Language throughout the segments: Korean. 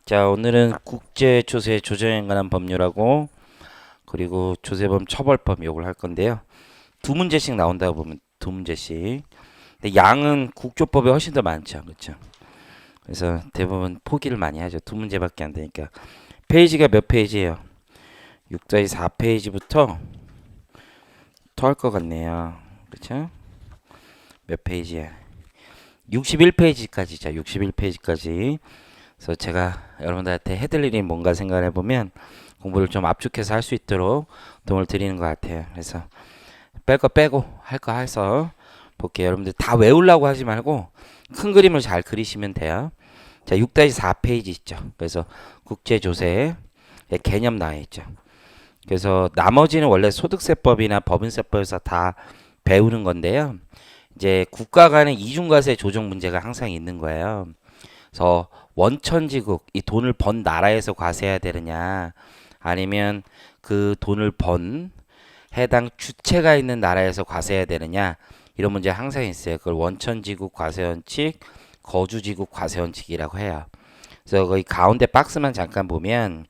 자, 오늘은 국제조세 조정에 관한 법률하고 그리고 조세범 처벌법 요걸 할 건데요. 두 문제씩 나온다고 보면 두 문제씩. 근데 양은 국조법에 훨씬 더 많죠. 그렇죠? 그래서 대부분 포기를 많이 하죠. 두 문제밖에 안 되니까. 페이지가 몇 페이지예요? 6-4페이지부터 더 할 것 같네요. 그렇죠? 몇 페이지야? 61페이지까지죠. 61페이지까지. 그래서 제가 여러분들한테 해드릴 일이 뭔가 생각을 해보면 공부를 좀 압축해서 할 수 있도록 도움을 드리는 것 같아요. 그래서 뺄 거 빼고 할 거 해서 볼게요. 여러분들 다 외우려고 하지 말고 큰 그림을 잘 그리시면 돼요. 자, 6-4페이지 있죠. 그래서 국제조세 개념 나와 있죠. 그래서 나머지는 원래 소득세법이나 법인세법에서 다 배우는 건데요. 이제 국가 간의 이중과세 조정 문제가 항상 있는 거예요. 그래서 원천지국 이 돈을 번 나라에서 과세해야 되느냐 아니면 그 돈을 번 해당 주체가 있는 나라에서 과세해야 되느냐 이런 문제 항상 있어요. 그걸 원천지국 과세원칙, 거주지국 과세원칙이라고 해요. 그래서 거기 가운데 박스만 잠깐 보면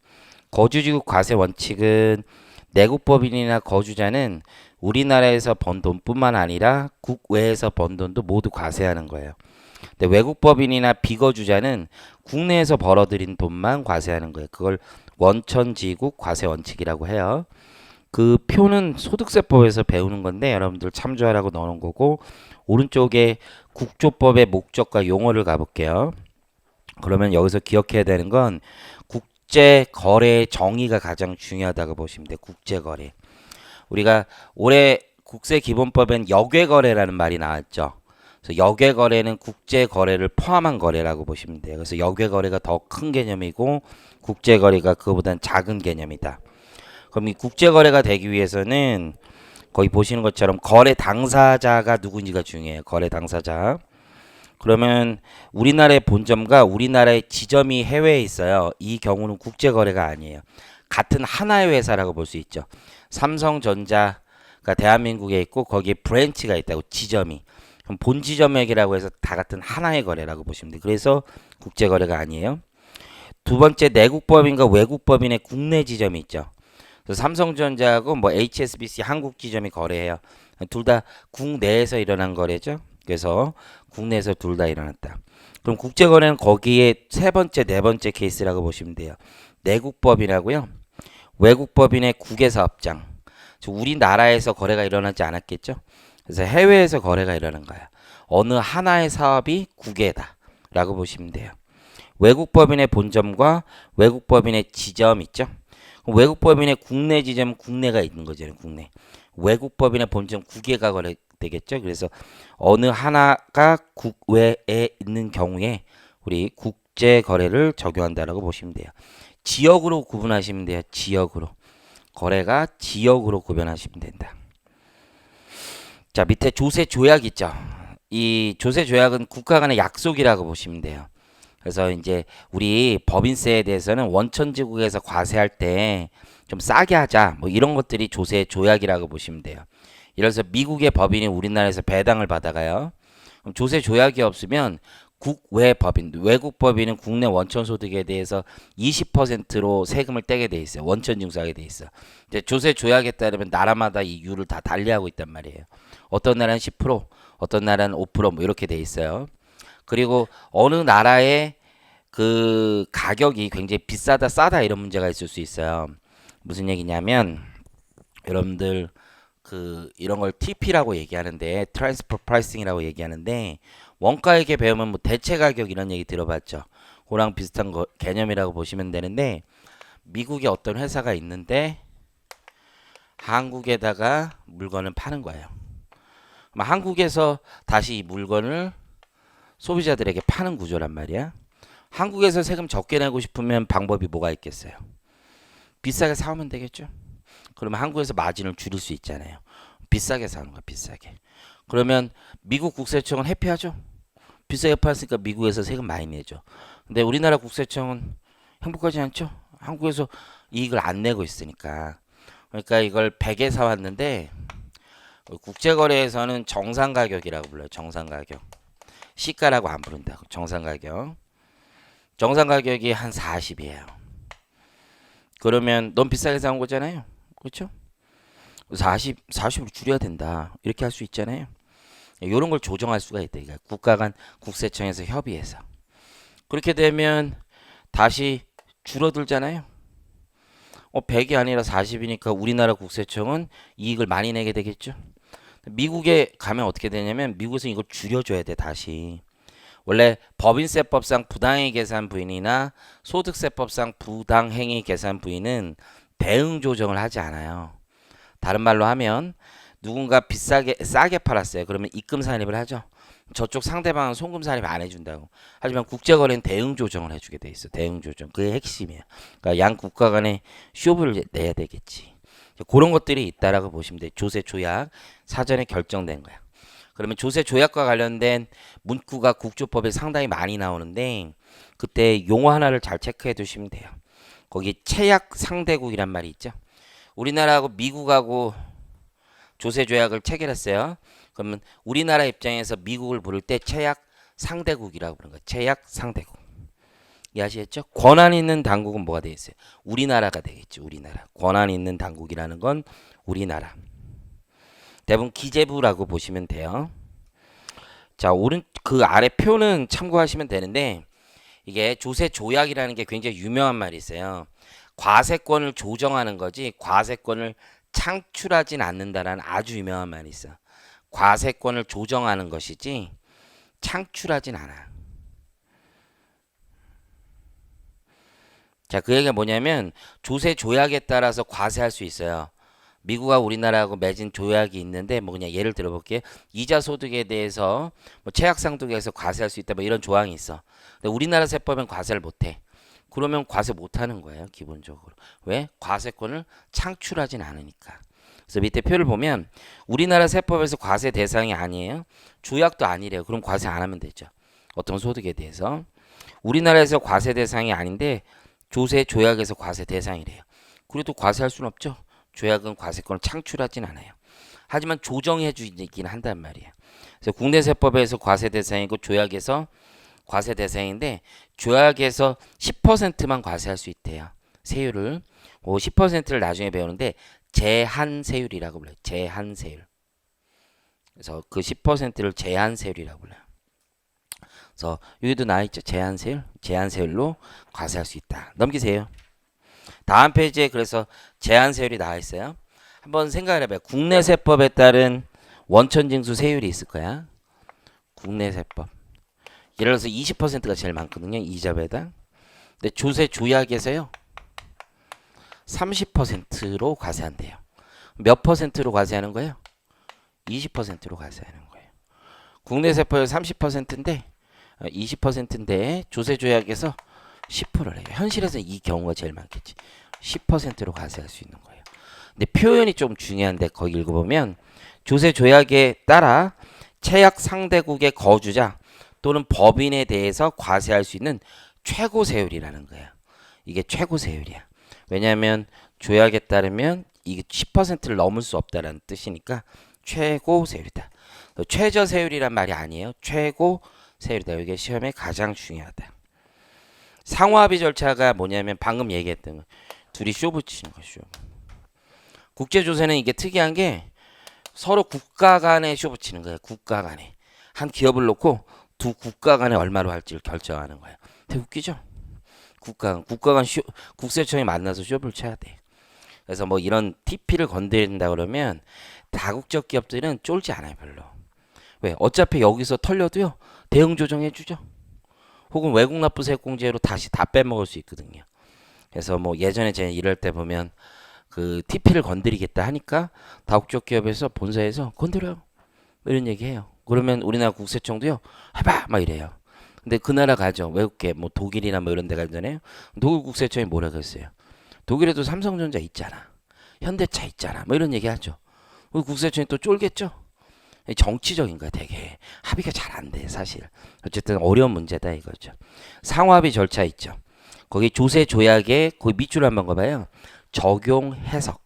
거주지국 과세원칙은 내국법인이나 거주자는 우리나라에서 번 돈뿐만 아니라 국외에서 번 돈도 모두 과세하는 거예요. 근데 외국법인이나 비거주자는 국내에서 벌어들인 돈만 과세하는 거예요. 그걸 원천지국 과세원칙이라고 해요. 그 표는 소득세법에서 배우는 건데 여러분들 참조하라고 넣어놓은 거고 오른쪽에 국조법의 목적과 용어를 가볼게요. 그러면 여기서 기억해야 되는 건 국제거래의 정의가 가장 중요하다고 보시면 돼요. 국제거래. 우리가 올해 국세기본법엔 역외거래라는 말이 나왔죠. 그래서 역외거래는 국제거래를 포함한 거래라고 보시면 돼요. 그래서 역외거래가 더 큰 개념이고 국제거래가 그거보다는 작은 개념이다. 그럼 이 국제거래가 되기 위해서는 거기 보시는 것처럼 거래 당사자가 누군지가 중요해요. 거래 당사자. 그러면 우리나라의 본점과 우리나라의 지점이 해외에 있어요. 이 경우는 국제거래가 아니에요. 같은 하나의 회사라고 볼 수 있죠. 삼성전자가 대한민국에 있고 거기에 브랜치가 있다고 지점이. 그럼 본지점액이라고 해서 다 같은 하나의 거래라고 보시면 돼요. 그래서 국제거래가 아니에요. 두 번째 내국법인과 외국법인의 국내 지점이 있죠. 그래서 삼성전자하고 뭐 HSBC 한국 지점이 거래해요. 둘 다 국내에서 일어난 거래죠. 그래서 국내에서 둘 다 일어났다. 그럼 국제거래는 거기에 세 번째, 네 번째 케이스라고 보시면 돼요. 내국법인하고요. 외국법인의 국외사업장. 우리나라에서 거래가 일어나지 않았겠죠. 그래서 해외에서 거래가 일어난 거야. 어느 하나의 사업이 국외다 라고 보시면 돼요. 외국법인의 본점과 외국법인의 지점 있죠. 외국법인의 국내 지점은 국내가 있는 거잖아요. 국내. 외국법인의 본점 국외가 거래 되겠죠. 그래서 어느 하나가 국외에 있는 경우에 우리 국제 거래를 적용한다라고 보시면 돼요. 지역으로 구분하시면 돼요. 지역으로. 거래가 지역으로 구별하시면 된다. 자, 밑에 조세 조약 있죠. 이 조세 조약은 국가 간의 약속이라고 보시면 돼요. 그래서 이제 우리 법인세에 대해서는 원천지국에서 과세할 때 좀 싸게 하자. 뭐 이런 것들이 조세 조약이라고 보시면 돼요. 예를 들어서 미국의 법인이 우리나라에서 배당을 받아가요. 그럼 조세 조약이 없으면 국외 법인, 외국 법인은 국내 원천 소득에 대해서 20%로 세금을 떼게 돼 있어요. 원천 징수하게 돼 있어. 이제 조세 조약에 따르면 나라마다 이 율을 다 달리하고 있단 말이에요. 어떤 나라는 10%, 어떤 나라는 5%뭐 이렇게 돼 있어요. 그리고 어느 나라의 그 가격이 굉장히 비싸다 싸다 이런 문제가 있을 수 있어요. 무슨 얘기냐면 여러분들 그 이런 걸 TP라고 얘기하는데 트랜스퍼 프라이싱이라고 얘기하는데 원가액에 배우면 뭐 대체 가격 이런 얘기 들어봤죠. 그랑 비슷한 개념이라고 보시면 되는데 미국에 어떤 회사가 있는데 한국에다가 물건을 파는 거예요. 그럼 한국에서 다시 이 물건을 소비자들에게 파는 구조란 말이야. 한국에서 세금 적게 내고 싶으면 방법이 뭐가 있겠어요? 비싸게 사오면 되겠죠. 그러면 한국에서 마진을 줄일 수 있잖아요. 비싸게 사는 거야, 비싸게. 그러면 미국 국세청은 해피하죠. 비싸게 팔았으니까 미국에서 세금 많이 내죠. 근데 우리나라 국세청은 행복하지 않죠. 한국에서 이익을 안 내고 있으니까. 그러니까 이걸 100에 사왔는데 국제거래에서는 정상가격이라고 불러요. 정상가격. 시가라고 안 부른다고. 정상가격. 정상 가격이 한 40이에요. 그러면 너무 비싸게 사온 거잖아요. 그렇죠? 40으로 줄여야 된다. 이렇게 할 수 있잖아요. 이런 걸 조정할 수가 있다. 그러니까 국가 간 국세청에서 협의해서. 그렇게 되면 다시 줄어들잖아요. 100이 아니라 40이니까 우리나라 국세청은 이익을 많이 내게 되겠죠. 미국에 가면 어떻게 되냐면 미국에서 이걸 줄여줘야 돼 다시. 원래 법인세법상 부당행위 계산 부인이나 소득세법상 부당행위 계산 부인은 대응 조정을 하지 않아요. 다른 말로 하면 누군가 비싸게 싸게 팔았어요. 그러면 입금 산입을 하죠. 저쪽 상대방은 송금 산입 안 해준다고. 하지만 국제거래는 대응 조정을 해주게 돼 있어. 대응 조정. 그게 핵심이야. 그러니까 양 국가 간에 쇼부를 내야 되겠지. 그런 것들이 있다라고 보시면 돼. 조세 조약 사전에 결정된 거야. 그러면 조세 조약과 관련된 문구가 국조법에 상당히 많이 나오는데 그때 용어 하나를 잘 체크해 두시면 돼요. 거기 체약 상대국이란 말이 있죠. 우리나라하고 미국하고 조세 조약을 체결했어요. 그러면 우리나라 입장에서 미국을 부를 때 체약 상대국이라고 부르는 거예요. 체약 상대국. 이해하시겠죠? 권한 있는 당국은 뭐가 되겠어요? 우리나라가 되겠죠. 우리나라. 권한 있는 당국이라는 건 우리나라. 대부분 기재부라고 보시면 돼요. 자, 오른 그 아래 표는 참고하시면 되는데 이게 조세 조약이라는 게 굉장히 유명한 말이 있어요. 과세권을 조정하는 거지 과세권을 창출하진 않는다라는 아주 유명한 말이 있어. 과세권을 조정하는 것이지 창출하진 않아. 자, 그 얘기가 뭐냐면 조세 조약에 따라서 과세할 수 있어요. 미국과 우리나라하고 맺은 조약이 있는데 뭐 그냥 예를 들어 볼게요. 이자 소득에 대해서 뭐 최악 상득에서 과세할 수 있다 뭐 이런 조항이 있어. 근데 우리나라 세법은 과세를 못 해. 그러면 과세 못 하는 거예요, 기본적으로. 왜? 과세권을 창출하진 않으니까. 그래서 밑에 표를 보면 우리나라 세법에서 과세 대상이 아니에요. 조약도 아니래요. 그럼 과세 안 하면 되죠. 어떤 소득에 대해서. 우리나라에서 과세 대상이 아닌데 조세 조약에서 과세 대상이래요. 그래도 과세할 수는 없죠. 조약은 과세권을 창출하진 않아요. 하지만 조정해 주긴 한단 말이에요. 그래서 국내 세법에서 과세 대상이고 조약에서 과세 대상인데 조약에서 10%만 과세할 수 있대요. 세율을. 10%를 나중에 배우는데 제한세율이라고 불러요. 제한세율. 그래서 그 10%를 제한세율이라고 불러요. 그래서 여기도 나와있죠. 제한세율. 제한세율로 과세할 수 있다. 넘기세요. 다음 페이지에 그래서 제한세율이 나와있어요. 한번 생각을 해봐요. 국내 세법에 따른 원천징수 세율이 있을 거야. 국내 세법. 예를 들어서 20%가 제일 많거든요. 이자배당. 근데 조세 조약에서요. 30%로 과세한대요. 몇 퍼센트로 과세하는 거예요? 20%로 과세하는 거예요. 국내 세법이 30%인데 20%인데 조세 조약에서 10%를 해요. 현실에서 이 경우가 제일 많겠지. 10%로 과세할 수 있는 거예요. 근데 표현이 좀 중요한데 거기 읽어보면 조세 조약에 따라 체약 상대국의 거주자 또는 법인에 대해서 과세할 수 있는 최고 세율이라는 거야. 이게 최고 세율이야. 왜냐하면 조약에 따르면 이게 10%를 넘을 수 없다라는 뜻이니까 최고 세율이다. 최저 세율이란 말이 아니에요. 최고 세율이다. 이게 시험에 가장 중요하다. 상호합의 절차가 뭐냐면 방금 얘기했던 거. 둘이 쇼 붙이는 거 쇼. 국제조세는 이게 특이한 게 서로 국가 간에 쇼 붙이는 거예요. 국가 간에. 한 기업을 놓고 두 국가 간에 얼마로 할지를 결정하는 거예요. 되게 웃기죠? 국가 간 국세청이 만나서 쇼를 쳐야 돼. 그래서 뭐 이런 TP를 건드린다 그러면 다국적 기업들은 쫄지 않아요, 별로. 왜? 어차피 여기서 털려도요. 대응 조정해 주죠. 혹은 외국 납부세액공제로 다시 다 빼먹을 수 있거든요. 그래서 뭐 예전에 제가 이럴 때 보면 그 TP를 건드리겠다 하니까 다국적 기업에서 본사에서 건드려요. 이런 얘기해요. 그러면 우리나라 국세청도요. 해봐! 막 이래요. 근데 그 나라 가죠. 외국계 뭐 독일이나 뭐 이런 데 가잖아요. 독일 국세청이 뭐라 그랬어요. 독일에도 삼성전자 있잖아. 현대차 있잖아. 뭐 이런 얘기 하죠. 우리 국세청이 또 쫄겠죠. 정치적인 거야 되게. 합의가 잘 안 돼 사실. 어쨌든 어려운 문제다 이거죠. 상호합의 절차 있죠. 거기 조세 조약에 거기 밑줄 한번 가봐요. 적용 해석.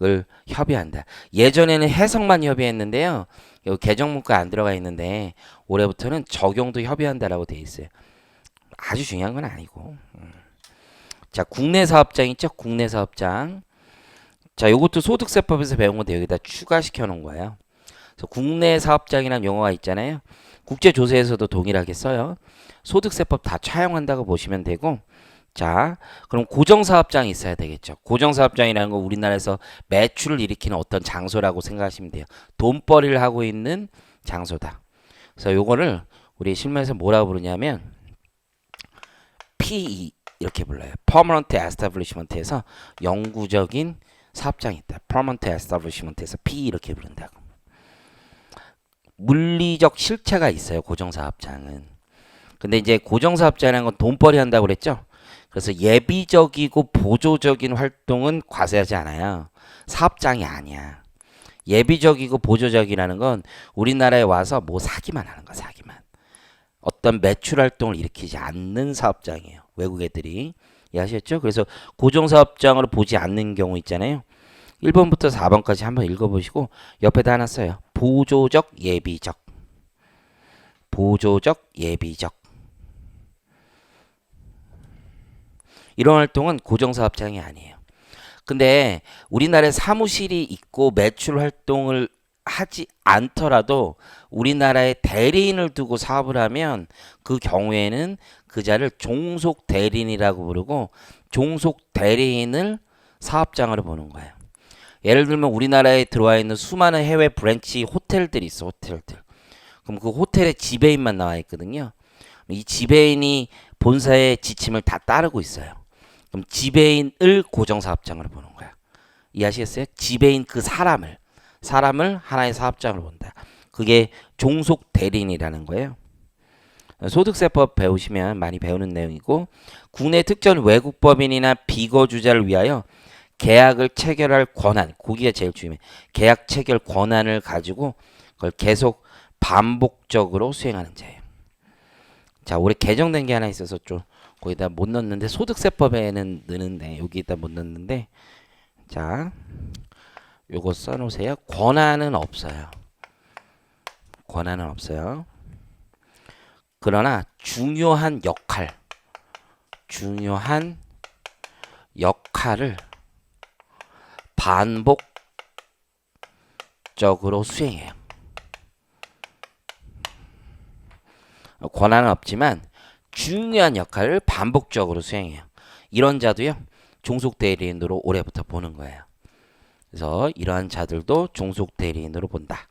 을 협의한다. 예전에는 해석만 협의했는데요. 여기 개정문구에 안 들어가 있는데 올해부터는 적용도 협의한다라고 돼 있어요. 아주 중요한 건 아니고. 자, 국내 사업장 있죠? 국내 사업장. 자, 요것도 소득세법에서 배운 건데 여기다 추가시켜 놓은 거예요. 그래서 국내 사업장이라는 용어가 있잖아요. 국제조세에서도 동일하게 써요. 소득세법 다 차용한다고 보시면 되고, 자, 그럼 고정사업장이 있어야 되겠죠. 고정사업장이라는 건 우리나라에서 매출을 일으키는 어떤 장소라고 생각하시면 돼요. 돈벌이를 하고 있는 장소다. 그래서 요거를 우리 실무에서 뭐라고 부르냐면 PE 이렇게 불러요. Permanent Establishment에서 영구적인 사업장이 있다. Permanent Establishment에서 PE 이렇게 부른다고. 물리적 실체가 있어요. 고정사업장은. 근데 이제 고정사업장이라는 건 돈벌이 한다고 그랬죠. 그래서 예비적이고 보조적인 활동은 과세하지 않아요. 사업장이 아니야. 예비적이고 보조적이라는 건 우리나라에 와서 뭐 사기만 하는 거야. 사기만. 어떤 매출 활동을 일으키지 않는 사업장이에요. 외국 애들이. 이해하셨죠? 그래서 고정사업장으로 보지 않는 경우 있잖아요. 1번부터 4번까지 한번 읽어보시고 옆에다 하나 써요. 보조적, 예비적. 보조적, 예비적. 이런 활동은 고정사업장이 아니에요. 근데 우리나라에 사무실이 있고 매출 활동을 하지 않더라도 우리나라에 대리인을 두고 사업을 하면 그 경우에는 그 자를 종속 대리인이라고 부르고 종속 대리인을 사업장으로 보는 거예요. 예를 들면 우리나라에 들어와 있는 수많은 해외 브랜치 호텔들이 있어. 호텔들. 그럼 그 호텔에 지배인만 나와 있거든요. 이 지배인이 본사의 지침을 다 따르고 있어요. 그럼 지배인을 고정사업장으로 보는 거야. 이해하시겠어요? 지배인 그 사람을 하나의 사업장으로 본다. 그게 종속 대리인이라는 거예요. 소득세법 배우시면 많이 배우는 내용이고 국내 특정 외국 법인이나 비거주자를 위하여 계약을 체결할 권한, 거기가 제일 중요해. 계약 체결 권한을 가지고 그걸 계속 반복적으로 수행하는 자예요. 자, 올해 개정된 게 하나 있어서 좀 거기다 못 넣었는데 소득세법에는 넣는데 여기다 못 넣었는데 자, 요거 써놓으세요. 권한은 없어요. 권한은 없어요. 그러나 중요한 역할을 반복적으로 수행해요. 권한은 없지만 중요한 역할을 반복적으로 수행해요. 이런 자도요. 종속 대리인으로 올해부터 보는 거예요. 그래서 이러한 자들도 종속 대리인으로 본다.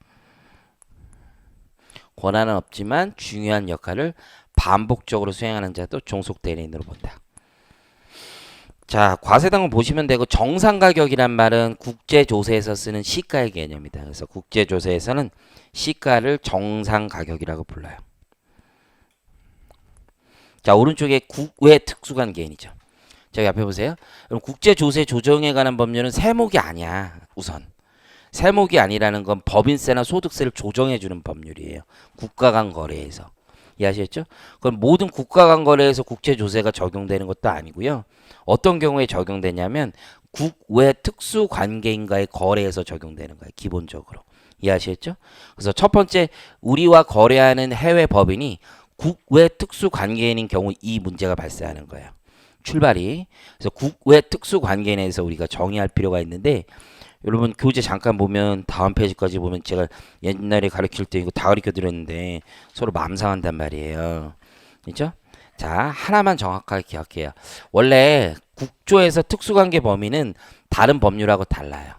권한은 없지만 중요한 역할을 반복적으로 수행하는 자도 종속 대리인으로 본다. 자, 과세당은 보시면 되고 정상가격이란 말은 국제조세에서 쓰는 시가의 개념이다. 그래서 국제조세에서는 시가를 정상가격이라고 불러요. 자, 오른쪽에 국외 특수관계인이죠. 저기 앞에 보세요. 그럼 국제조세 조정에 관한 법률은 세목이 아니야. 우선. 세목이 아니라는 건 법인세나 소득세를 조정해주는 법률이에요. 국가 간 거래에서. 이해하셨죠? 그럼 모든 국가 간 거래에서 국제조세가 적용되는 것도 아니고요. 어떤 경우에 적용되냐면 국외 특수관계인과의 거래에서 적용되는 거예요. 기본적으로. 이해하셨죠? 그래서 첫 번째 우리와 거래하는 해외 법인이 국외 특수관계인인 경우 이 문제가 발생하는 거예요. 출발이. 그래서 국외 특수관계인에서 우리가 정의할 필요가 있는데 여러분 교재 잠깐 보면 다음 페이지까지 보면 제가 옛날에 가르칠 때 이거 다 가르쳐 드렸는데 서로 맘상한단 말이에요. 그렇죠? 자, 하나만 정확하게 기억해요. 원래 국조에서 특수관계 범위는 다른 법률하고 달라요.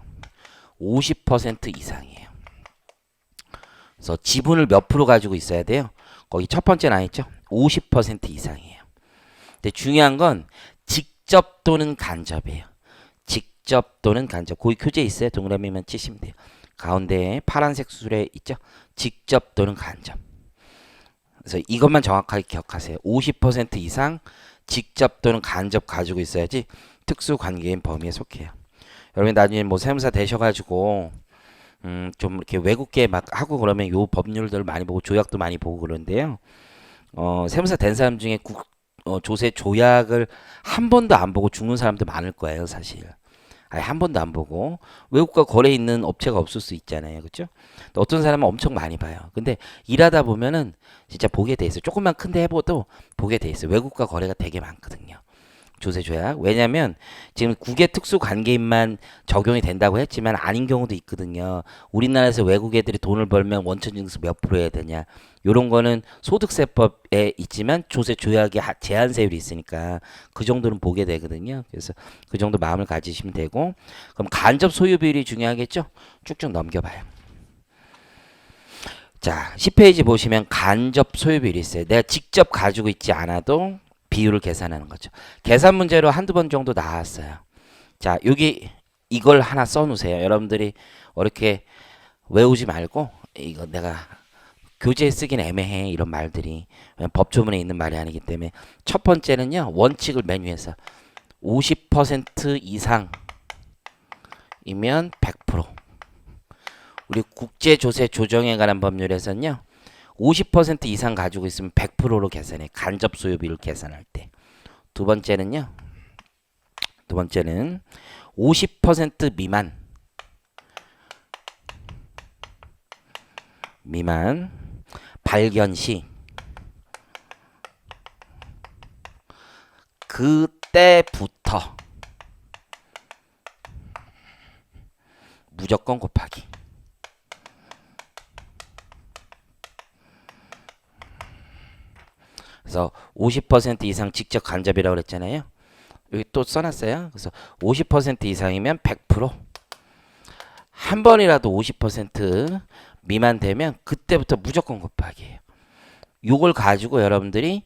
50% 이상이에요. 그래서 지분을 몇 프로 가지고 있어야 돼요? 거기 첫 번째 나있죠? 50% 이상이에요. 근데 중요한 건 직접 또는 간접이에요. 직접 또는 간접. 거기 교재 있어요. 동그라미만 치시면 돼요. 가운데에 파란색 수레 있죠? 직접 또는 간접. 그래서 이것만 정확하게 기억하세요. 50% 이상 직접 또는 간접 가지고 있어야지 특수관계인 범위에 속해요. 여러분 나중에 뭐 세무사 되셔가지고 좀 이렇게 외국계 막 하고 그러면 요 법률들 많이 보고 조약도 많이 보고 그러는데요. 세무사 된 사람 중에 조세 조약을 한 번도 안 보고 죽는 사람도 많을 거예요, 사실. 아예 한 번도 안 보고 외국과 거래 있는 업체가 없을 수 있잖아요, 그렇죠? 어떤 사람은 엄청 많이 봐요. 근데 일하다 보면은 진짜 보게 돼 있어요. 조금만 큰데 해봐도 보게 돼 있어요. 외국과 거래가 되게 많거든요. 조세 조약. 왜냐면 지금 국외 특수 관계인만 적용이 된다고 했지만 아닌 경우도 있거든요. 우리나라에서 외국 애들이 돈을 벌면 원천 징수 몇 프로 해야 되냐. 요런 거는 소득세법에 있지만 조세 조약에 제한세율이 있으니까 그 정도는 보게 되거든요. 그래서 그 정도 마음을 가지시면 되고, 그럼 간접 소유 비율이 중요하겠죠? 쭉쭉 넘겨봐요. 자, 10페이지 보시면 간접 소유 비율이 있어요. 내가 직접 가지고 있지 않아도 비율을 계산하는 거죠. 계산 문제로 한두 번 정도 나왔어요. 자, 여기 이걸 하나 써놓으세요. 여러분들이 어렵게 외우지 말고, 이거 내가 교재에 쓰긴 애매해, 이런 말들이. 법조문에 있는 말이 아니기 때문에. 첫 번째는요, 원칙을 맨 위에서 50% 이상이면 100%. 우리 국제조세 조정에 관한 법률에서는요, 50% 이상 가지고 있으면 100%로 계산해. 간접 소유비를 계산할 때. 두 번째는 50% 미만 발견 시 그때부터 무조건 곱하기. 그래서 50% 이상 직접 간접이라고 그랬잖아요. 여기 또 써놨어요. 그래서 50% 이상이면 100%. 한 번이라도 50% 미만 되면 그때부터 무조건 곱하기예요. 요걸 가지고 여러분들이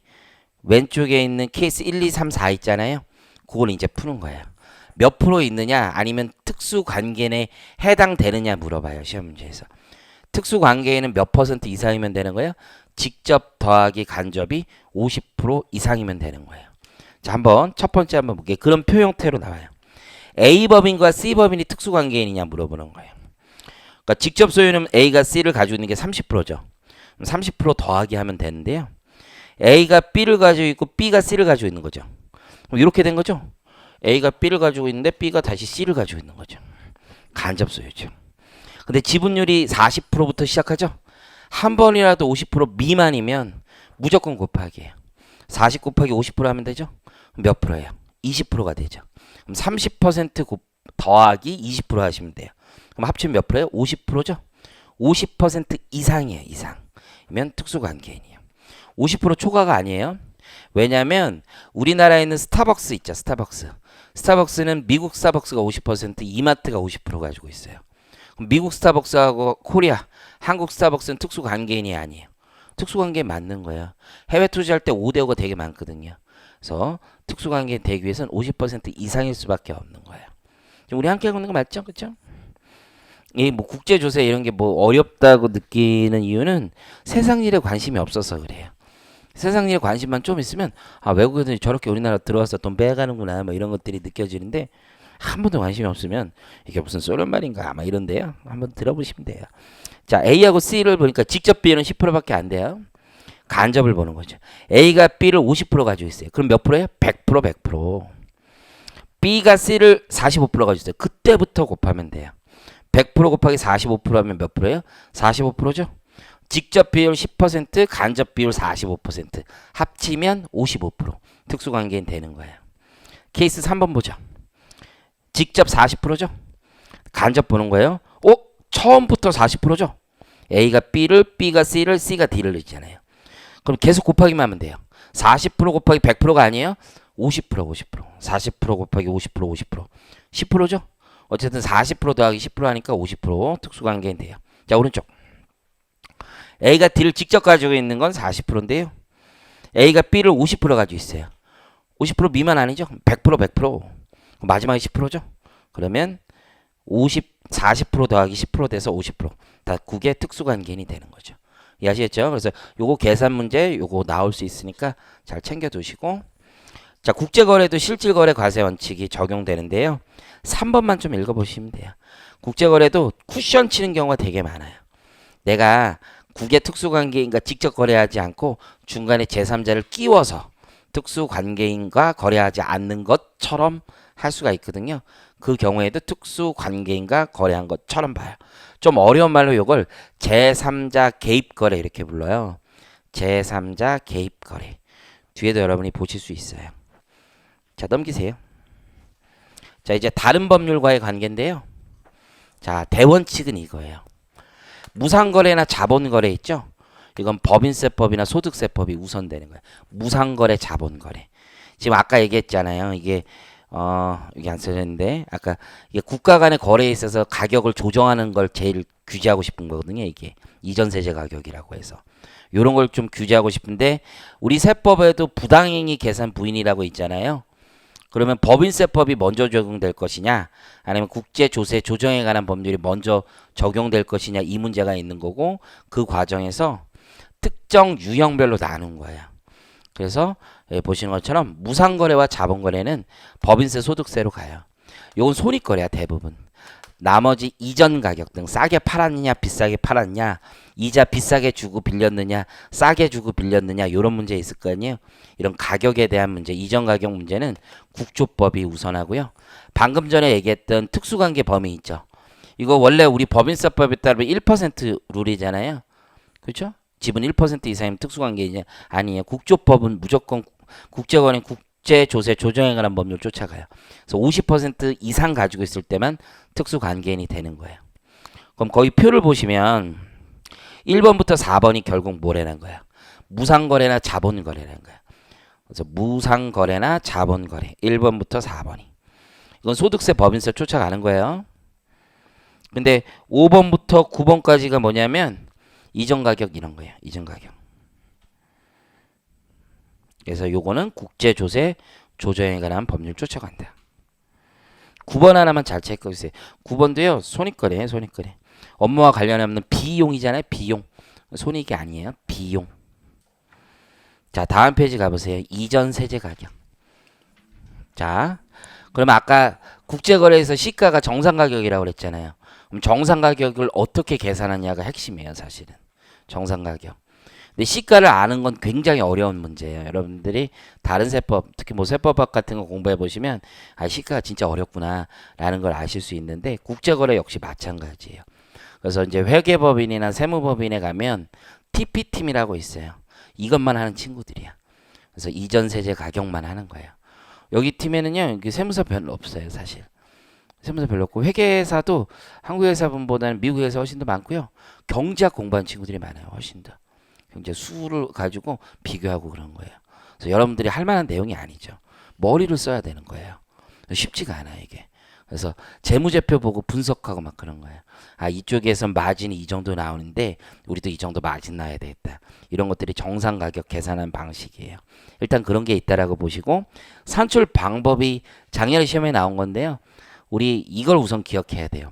왼쪽에 있는 케이스 1, 2, 3, 4 있잖아요. 그걸 이제 푸는 거예요. 몇 프로 있느냐 아니면 특수관계에 해당되느냐 물어봐요. 시험 문제에서. 특수관계에는 몇 퍼센트 이상이면 되는 거예요? 직접 더하기 간접이 50% 이상이면 되는 거예요. 자, 한번 첫 번째 한번 볼게요. 그런 표 형태로 나와요. A법인과 C법인이 특수관계인이냐 물어보는 거예요. 그러니까 직접 소유는 A가 C를 가지고 있는 게 30%죠. 30% 더하기 하면 되는데요. A가 B를 가지고 있고 B가 C를 가지고 있는 거죠. 그럼 이렇게 된 거죠. A가 B를 가지고 있는데 B가 다시 C를 가지고 있는 거죠. 간접 소유죠. 근데 지분율이 40%부터 시작하죠. 한 번이라도 50% 미만이면 무조건 곱하기예요. 40 곱하기 50% 하면 되죠. 몇 프로예요? 20%가 되죠. 그럼 30% 더하기 20% 하시면 돼요. 그럼 합치면 몇 프로예요? 50%죠. 50% 이상이에요. 이상이면 특수관계인이에요. 50% 초과가 아니에요. 왜냐하면 우리나라에 있는 스타벅스 있죠. 스타벅스는 미국 스타벅스가 50%, 이마트가 50% 가지고 있어요. 그럼 미국 스타벅스하고 코리아, 한국 스타벅스는 특수관계인이 아니에요. 특수관계인 맞는 거예요. 해외 투자할 때 5대5가 되게 많거든요. 그래서 특수관계인 되기 위해서는 50% 이상일 수밖에 없는 거예요. 우리 함께 하고 있는 거 맞죠? 그렇죠? 이 뭐 국제조세 이런 게 뭐 어렵다고 느끼는 이유는 세상 일에 관심이 없어서 그래요. 세상 일에 관심만 좀 있으면 아, 외국 애들이 저렇게 우리나라 들어와서 돈 빼가는구나 뭐 이런 것들이 느껴지는데 한 번도 관심이 없으면 이게 무슨 소련 말인가 막 이런데요. 한번 들어보시면 돼요. 자, A하고 C를 보니까 직접 비율은 10%밖에 안 돼요. 간접을 보는 거죠. A가 B를 50% 가지고 있어요. 그럼 몇 프로예요? 100%, 100%. B가 C를 45% 가지고 있어요. 그때부터 곱하면 돼요. 100% 곱하기 45% 하면 몇 프로예요? 45%죠. 직접 비율 10%, 간접 비율 45%. 합치면 55%. 특수관계인 되는 거예요. 케이스 3번 보죠. 직접 40%죠. 간접 보는 거예요. 처음부터 40%죠. A가 B를, B가 C를, C가 D를 넣잖아요. 그럼 계속 곱하기만 하면 돼요. 40% 곱하기 100%가 아니에요. 50%, 50%. 40% 곱하기 50%, 50%. 10%죠. 어쨌든 40% 더하기 10% 하니까 50% 특수관계인 돼요. 자, 오른쪽. A가 D를 직접 가지고 있는 건 40%인데요. A가 B를 50% 가지고 있어요. 50% 미만 아니죠? 100%, 100%. 마지막에 10%죠? 그러면 40% 더하기 10% 돼서 50%. 다 국외 특수관계인이 되는 거죠. 이해하시겠죠? 그래서 요거 계산 문제 요거 나올 수 있으니까 잘 챙겨 두시고. 자, 국제거래도 실질거래 과세 원칙이 적용되는데요. 3번만 좀 읽어보시면 돼요. 국제거래도 쿠션 치는 경우가 되게 많아요. 내가 국외 특수관계인과 직접 거래하지 않고 중간에 제3자를 끼워서 특수관계인과 거래하지 않는 것처럼 할 수가 있거든요. 그 경우에도 특수 관계인과 거래한 것처럼 봐요. 좀 어려운 말로 이걸 제3자 개입 거래 이렇게 불러요. 제3자 개입 거래. 뒤에도 여러분이 보실 수 있어요. 자, 넘기세요. 자, 이제 다른 법률과의 관계인데요. 자, 대원칙은 이거예요. 무상거래나 자본거래 있죠? 이건 법인세법이나 소득세법이 우선되는 거예요. 무상거래, 자본거래. 지금 아까 얘기했잖아요. 이게 이게 안 써졌는데 아까 이게 국가 간의 거래에 있어서 가격을 조정하는 걸 제일 규제하고 싶은 거거든요. 이게 이전세제 가격이라고 해서 요런 걸 좀 규제하고 싶은데 우리 세법에도 부당행위 계산 부인이라고 있잖아요. 그러면 법인세법이 먼저 적용될 것이냐 아니면 국제조세 조정에 관한 법률이 먼저 적용될 것이냐 이 문제가 있는 거고 그 과정에서 특정 유형별로 나눈 거예요. 그래서 보시는 것처럼 무상거래와 자본거래는 법인세 소득세로 가요. 요건 손익거래야 대부분. 나머지 이전 가격 등 싸게 팔았느냐 비싸게 팔았냐 이자 비싸게 주고 빌렸느냐 싸게 주고 빌렸느냐 이런 문제 있을 거 아니에요. 이런 가격에 대한 문제 이전 가격 문제는 국조법이 우선하고요. 방금 전에 얘기했던 특수관계 범위 있죠. 이거 원래 우리 법인세법에 따르면 1% 룰이잖아요. 그렇죠? 지분 1% 이상이면 특수관계이냐 아니에요. 국조법은 무조건 국제거래 국제조세 조정에 관한 법률 쫓아가요. 그래서 50% 이상 가지고 있을 때만 특수관계인이 되는 거예요. 그럼 거기 표를 보시면 1번부터 4번이 결국 뭐라는 거야? 무상거래나 자본거래라는 거야. 그래서 무상거래나 자본거래 1번부터 4번이 이건 소득세 법인세 쫓아가는 거예요. 근데 5번부터 9번까지가 뭐냐면 이전 가격 이런 거예요. 이전 가격. 그래서 요거는 국제조세 조정에 관한 법률 쫓아간다. 9번 하나만 잘 체크해 주세요. 9번도요. 손익거래예요. 손익거래. 업무와 관련 없는 비용이잖아요. 비용. 손익이 아니에요. 비용. 자, 다음 페이지 가보세요. 이전 세제 가격. 자, 그러면 아까 국제거래에서 시가가 정상가격이라고 그랬잖아요. 그럼 정상가격을 어떻게 계산하냐가 핵심이에요. 사실은. 정상가격. 근데 시가를 아는 건 굉장히 어려운 문제예요. 여러분들이 다른 세법, 특히 뭐 세법학 같은 거 공부해 보시면 아, 시가가 진짜 어렵구나 라는 걸 아실 수 있는데 국제거래 역시 마찬가지예요. 그래서 이제 회계법인이나 세무법인에 가면 TP팀이라고 있어요. 이것만 하는 친구들이야. 그래서 이전 세제 가격만 하는 거예요. 여기 팀에는요, 세무사 별로 없어요, 사실. 세무사 별로 없고 회계사도 한국 회사분보다는 미국 회사 훨씬 더 많고요. 경제학 공부하는 친구들이 많아요, 훨씬 더. 경제 수를 가지고 비교하고 그런 거예요. 그래서 여러분들이 할 만한 내용이 아니죠. 머리를 써야 되는 거예요. 쉽지가 않아요, 이게. 그래서 재무제표 보고 분석하고 막 그런 거예요. 아, 이쪽에선 마진이 이 정도 나오는데 우리도 이 정도 마진 나야 되겠다. 이런 것들이 정상 가격 계산하는 방식이에요. 일단 그런 게 있다라고 보시고 산출 방법이 작년에 시험에 나온 건데요. 우리 이걸 우선 기억해야 돼요.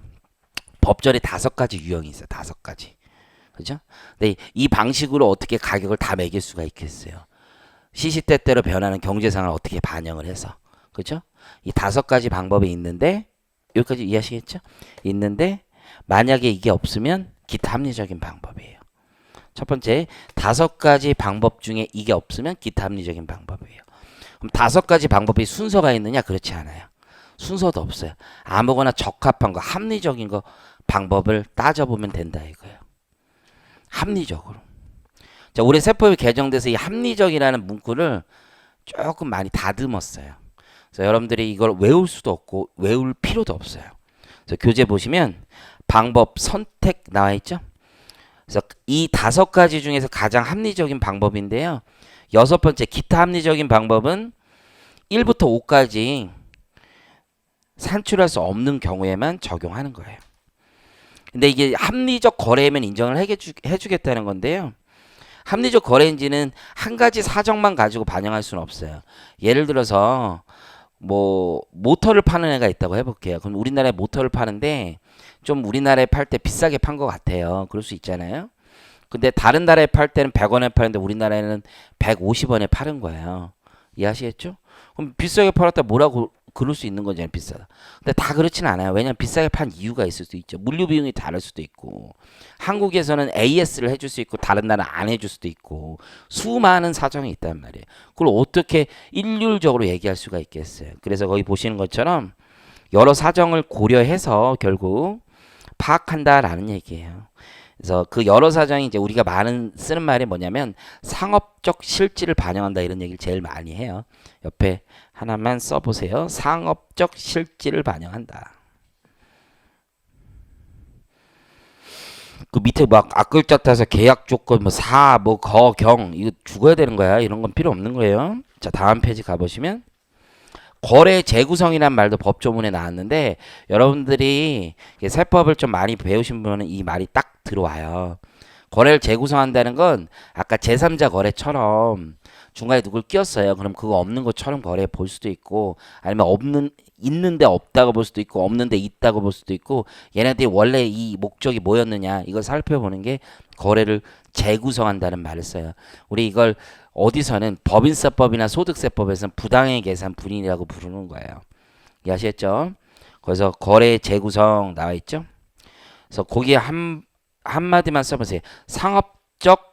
법절에 5가지 유형이 있어요. 5가지. 그죠? 근데 이 방식으로 어떻게 가격을 다 매길 수가 있겠어요? 시시때때로 변하는 경제 상황을 어떻게 반영을 해서. 그죠? 이 5가지 방법이 있는데 여기까지 이해하시겠죠? 있는데 만약에 이게 없으면 기타 합리적인 방법이에요. 첫 번째 5가지 방법 중에 이게 없으면 기타 합리적인 방법이에요. 그럼 5가지 방법이 순서가 있느냐? 그렇지 않아요. 순서도 없어요. 아무거나 적합한 거 합리적인 거 방법을 따져보면 된다 이거예요. 합리적으로. 자, 올해 세법이 개정돼서 이 합리적이라는 문구를 조금 많이 다듬었어요. 그래서 여러분들이 이걸 외울 수도 없고 외울 필요도 없어요. 그래서 교재 보시면 방법 선택 나와 있죠. 그래서 이 5가지 중에서 가장 합리적인 방법인데요. 6번째 기타 합리적인 방법은 1부터 5까지 산출할 수 없는 경우에만 적용하는 거예요. 근데 이게 합리적 거래면 인정을 해주겠다는 건데요. 합리적 거래인지는 한 가지 사정만 가지고 반영할 수는 없어요. 예를 들어서 뭐 모터를 파는 애가 있다고 해볼게요. 그럼 우리나라에 모터를 파는데 좀 우리나라에 팔 때 비싸게 판 것 같아요. 그럴 수 있잖아요. 근데 다른 나라에 팔 때는 100원에 파는데 우리나라에는 150원에 파는 거예요. 이해하시겠죠? 그럼 비싸게 팔았다 뭐라고 그럴 수 있는 거잖아요. 비싸다. 근데 다 그렇진 않아요. 왜냐면 비싸게 판 이유가 있을 수도 있죠. 물류 비용이 다를 수도 있고 한국에서는 AS를 해줄 수 있고 다른 나라는 안 해줄 수도 있고 수많은 사정이 있단 말이에요. 그걸 어떻게 일률적으로 얘기할 수가 있겠어요. 그래서 거기 보시는 것처럼 여러 사정을 고려해서 결국 파악한다라는 얘기예요. 그래서 그 여러 사정이 이제 우리가 많은 쓰는 말이 뭐냐면 상업적 실질을 반영한다 이런 얘기를 제일 많이 해요. 옆에 하나만 써보세요. 상업적 실질을 반영한다. 그 밑에 막 앞글자 따서 계약 조건 뭐 사, 뭐 거, 경 이거 죽어야 되는 거야. 이런 건 필요 없는 거예요. 자, 다음 페이지 가보시면 거래 재구성이란 말도 법조문에 나왔는데 여러분들이 세법을 좀 많이 배우신 분은 이 말이 딱 들어와요. 거래를 재구성한다는 건 아까 제3자 거래처럼 중간에 누굴 끼웠어요. 그럼 그거 없는 것처럼 거래해 볼 수도 있고 아니면 있는데 없다고 볼 수도 있고 없는데 있다고 볼 수도 있고 얘네들이 원래 이 목적이 뭐였느냐 이걸 살펴보는 게 거래를 재구성한다는 말을 써요. 우리 이걸 어디서는 법인세법이나 소득세법에서는 부당해 계산 불이익이라고 부르는 거예요. 이해하셨죠? 그래서 거래 재구성 나와 있죠? 그래서 거기에 한마디만 써보세요. 상업적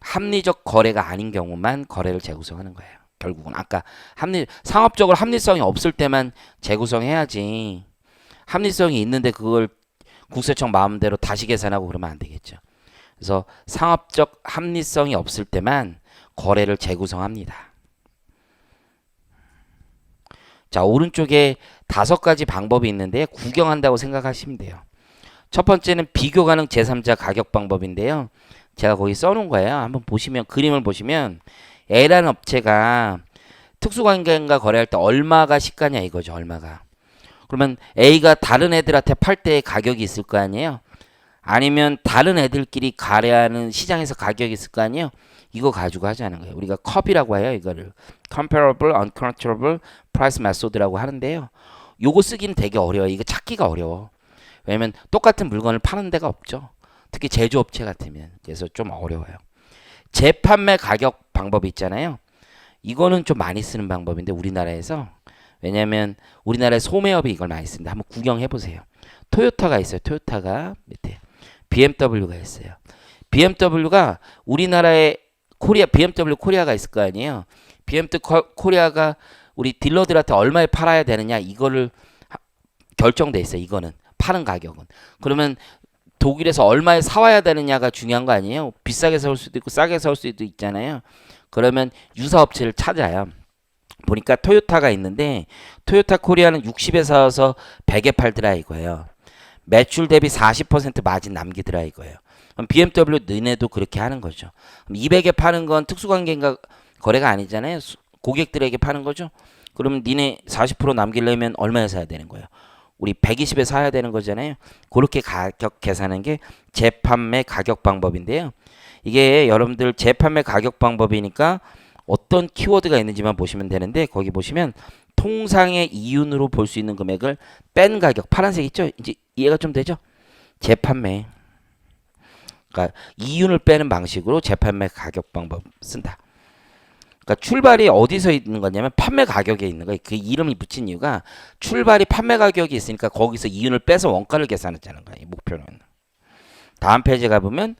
합리적 거래가 아닌 경우만 거래를 재구성하는 거예요. 결국은 아까 상업적으로 합리성이 없을 때만 재구성해야지. 합리성이 있는데 그걸 국세청 마음대로 다시 계산하고 그러면 안 되겠죠. 그래서 상업적 합리성이 없을 때만 거래를 재구성합니다. 자, 오른쪽에 5가지 방법이 있는데 구경한다고 생각하시면 돼요. 첫 번째는 비교 가능 제3자 가격 방법인데요. 제가 거기 써놓은 거예요. 한번 보시면 그림을 보시면 A라는 업체가 특수관계인과 거래할 때 얼마가 시가냐 이거죠. 얼마가. 그러면 A가 다른 애들한테 팔 때 가격이 있을 거 아니에요. 아니면 다른 애들끼리 거래하는 시장에서 가격이 있을 거 아니에요. 이거 가지고 하자는 거예요. 우리가 컵이라고 해요. 이거를 comparable, uncontrollable price method라고 하는데요. 요거 쓰기는 되게 어려워요. 이거 찾기가 어려워. 왜냐면 똑같은 물건을 파는 데가 없죠. 특히 제조업체 같으면. 그래서 좀 어려워요. 재판매 가격 방법이 있잖아요. 이거는 좀 많이 쓰는 방법인데 우리나라에서 왜냐면 우리나라의 소매업이 이걸 많이 쓰는데 한번 구경해 보세요. 토요타가 있어요. 토요타가 밑에 BMW가 있어요. BMW가 우리나라에 BMW 코리아가 있을 거 아니에요. BMW 코리아가 우리 딜러들한테 얼마에 팔아야 되느냐 이거를 결정돼 있어요. 이거는 파는 가격은. 그러면 독일에서 얼마에 사와야 되느냐가 중요한 거 아니에요. 비싸게 사올 수도 있고 싸게 사올 수도 있잖아요. 그러면 유사업체를 찾아요. 보니까 토요타가 있는데 토요타 코리아는 60에 사서 100에 팔더라 이거예요. 매출 대비 40% 마진 남기더라 이거예요. 그럼 BMW 너네도 그렇게 하는 거죠. 그럼 200에 파는 건 특수관계인가 거래가 아니잖아요. 고객들에게 파는 거죠. 그러면 니네 40% 남기려면 얼마에 사야 되는 거예요? 우리 120에 사야 되는 거잖아요. 그렇게 가격 계산하는 게 재판매 가격 방법인데요. 이게 여러분들 재판매 가격 방법이니까 어떤 키워드가 있는지만 보시면 되는데 거기 보시면 통상의 이윤으로 볼 수 있는 금액을 뺀 가격 파란색 있죠? 이제 이해가 좀 되죠? 재판매 그러니까 이윤을 빼는 방식으로 재판매 가격 방법 쓴다. 그러니까 출발이 어디서 있는 거냐면 판매 가격에 있는 거예요. 그 이름이 붙인 이유가 출발이 판매 가격이 있으니까 거기서 이윤을 빼서 원가를 계산했자는 거예요. 목표는. 다음 페이지 가보면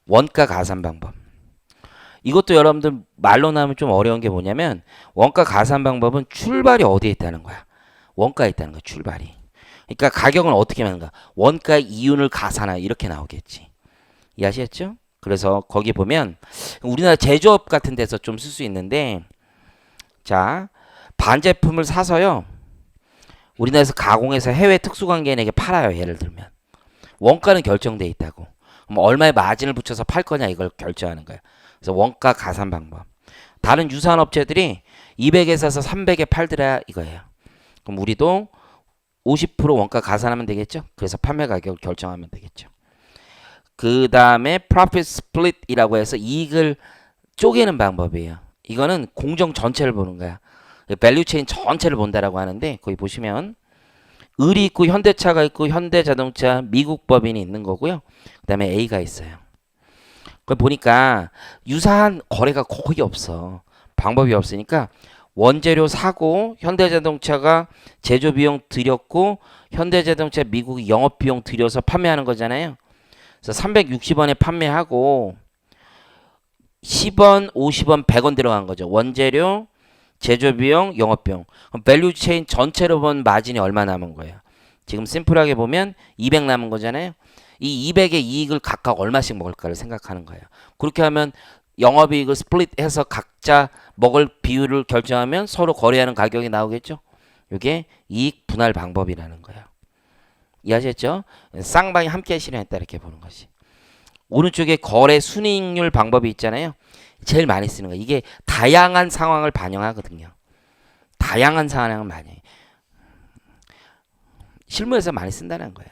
원가 가산 방법. 이것도 여러분들 말로 나오면 좀 어려운 게 뭐냐면 원가 가산 방법은 출발이 어디에 있다는 거야. 원가에 있다는 거야. 출발이. 그러니까 가격은 어떻게 하는가. 원가 이윤을 가산하 이렇게 나오겠지. 이해하시겠죠? 그래서 거기 보면 우리나라 제조업 같은 데서 좀 쓸 수 있는데 자 반제품을 사서요. 우리나라에서 가공해서 해외 특수관계인에게 팔아요. 예를 들면. 원가는 결정돼 있다고. 그럼 얼마의 마진을 붙여서 팔 거냐 이걸 결정하는 거예요. 그래서 원가 가산 방법. 다른 유사한 업체들이 200에 사서 300에 팔더라 이거예요. 그럼 우리도 50% 원가 가산하면 되겠죠. 그래서 판매 가격을 결정하면 되겠죠. 그 다음에 profit split이라고 해서 이익을 쪼개는 방법이에요. 이거는 공정 전체를 보는 거야. 밸류 체인 전체를 본다라고 하는데 거기 보시면 을이 있고 현대차가 있고 현대자동차 미국 법인이 있는 거고요. 그 다음에 A가 있어요. 그걸 보니까 유사한 거래가 거의 없어. 방법이 없으니까 원재료 사고 현대자동차가 제조비용 들였고 현대자동차 미국이 영업비용 들여서 판매하는 거잖아요. 그래서 360원에 판매하고 10원, 50원, 100원 들어간 거죠. 원재료, 제조비용, 영업비용. 그럼 밸류 체인 전체로 본 마진이 얼마 남은 거예요? 지금 심플하게 보면 200 남은 거잖아요. 이 200의 이익을 각각 얼마씩 먹을까를 생각하는 거예요. 그렇게 하면 영업이익을 스플릿해서 각자 먹을 비율을 결정하면 서로 거래하는 가격이 나오겠죠. 이게 이익 분할 방법이라는 거예요. 이해하셨죠? 쌍방이 함께 실현했다 이렇게 보는 것이. 오른쪽에 거래 순이익률 방법이 있잖아요. 제일 많이 쓰는 거예요. 이게 다양한 상황을 반영하거든요. 다양한 상황을 많이 실무에서 많이 쓴다는 거예요.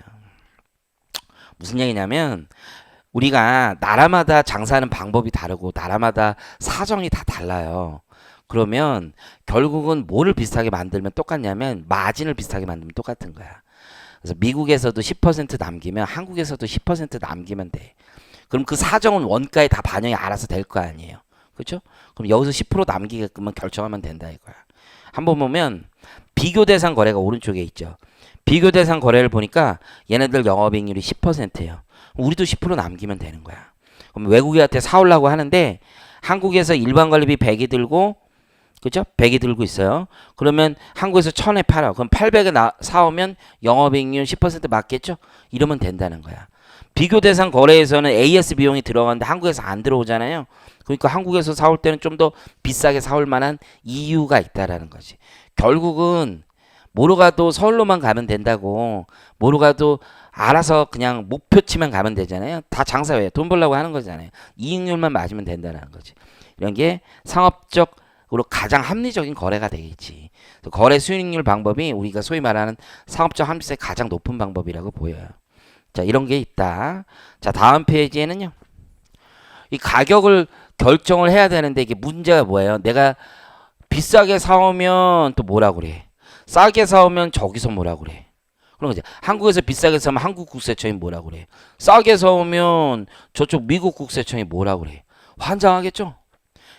무슨 얘기냐면 우리가 나라마다 장사하는 방법이 다르고 나라마다 사정이 다 달라요. 그러면 결국은 뭐를 비슷하게 만들면 똑같냐면 마진을 비슷하게 만들면 똑같은 거야. 그래서 미국에서도 10% 남기면 한국에서도 10% 남기면 돼. 그럼 그 사정은 원가에 다 반영이 알아서 될 거 아니에요. 그렇죠? 그럼 여기서 10% 남기게끔 결정하면 된다 이거야. 한번 보면 비교 대상 거래가 오른쪽에 있죠. 비교 대상 거래를 보니까 얘네들 영업이익률이 10%예요. 우리도 10% 남기면 되는 거야. 그럼 외국인한테 사오려고 하는데 한국에서 일반 관리비 100이 들고 그죠? 100이 들고 있어요. 그러면 한국에서 1000에 팔아. 그럼 800에 사오면 영업이익률 10% 맞겠죠? 이러면 된다는 거야. 비교 대상 거래에서는 AS 비용이 들어가는데 한국에서 안 들어오잖아요. 그러니까 한국에서 사올 때는 좀 더 비싸게 사올 만한 이유가 있다라는 거지. 결국은 뭐로 가도 서울로만 가면 된다고. 뭐로 가도 알아서 그냥 목표치만 가면 되잖아요. 다 장사회 돈 벌려고 하는 거잖아요. 이익률만 맞으면 된다는 거지. 이런 게 상업적으로 가장 합리적인 거래가 되겠지. 거래 수익률 방법이 우리가 소위 말하는 상업적 합리성이 가장 높은 방법이라고 보여요. 자, 이런 게 있다. 자, 다음 페이지에는요. 이 가격을 결정을 해야 되는데 이게 문제가 뭐예요? 내가 비싸게 사오면 또 뭐라 그래? 싸게 사오면 저기서 뭐라 그래? 그런 거지. 한국에서 비싸게 사면 한국 국세청이 뭐라 그래? 싸게 사오면 저쪽 미국 국세청이 뭐라 그래? 환장하겠죠?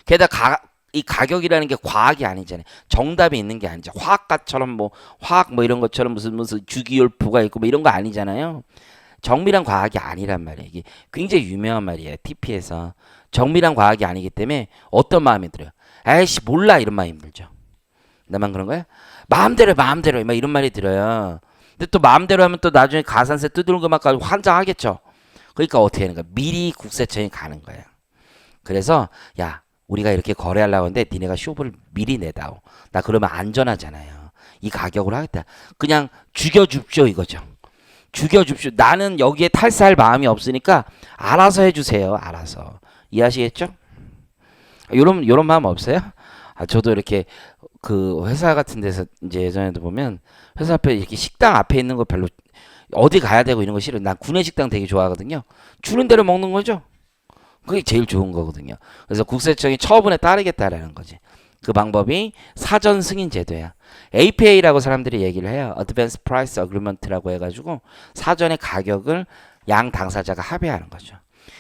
게다가 이 가격이라는 게 과학이 아니잖아요. 정답이 있는 게 아니죠. 화학과처럼 뭐 화학 뭐 이런 것처럼 무슨 주기율표가 있고 뭐 이런 거 아니잖아요. 정밀한 과학이 아니란 말이에요. 이게 굉장히 유명한 말이에요. TP에서. 정밀한 과학이 아니기 때문에 어떤 마음이 들어요? 에이씨 몰라 이런 마음이 들죠. 나만 그런 거야? 마음대로 막 이런 말이 들어요. 근데 또 마음대로 하면 또 나중에 가산세 뜯는 것만까지 환장하겠죠. 그러니까 어떻게 하는 거야? 미리 국세청에 가는 거예요. 그래서 야 우리가 이렇게 거래하려고 하는데 니네가 쇼부를 미리 내다오. 나 그러면 안전하잖아요. 이 가격으로 하겠다. 그냥 죽여줍쇼 이거죠. 죽여줍쇼. 나는 여기에 탈사할 마음이 없으니까 알아서 해주세요. 알아서. 이해하시겠죠? 요런 마음 없어요? 저도 이렇게 그 회사 같은 데서 이제 예전에도 보면 회사 앞에 이렇게 식당 앞에 있는 거 별로 어디 가야 되고 이런 거 싫어. 난 구내식당 되게 좋아하거든요. 주는 대로 먹는 거죠. 그게 제일 좋은 거거든요. 그래서 국세청이 처분에 따르겠다라는 거지. 그 방법이 사전 승인 제도야. APA라고 사람들이 얘기를 해요. Advance Price Agreement라고 해가지고 사전에 가격을 양 당사자가 합의하는 거죠.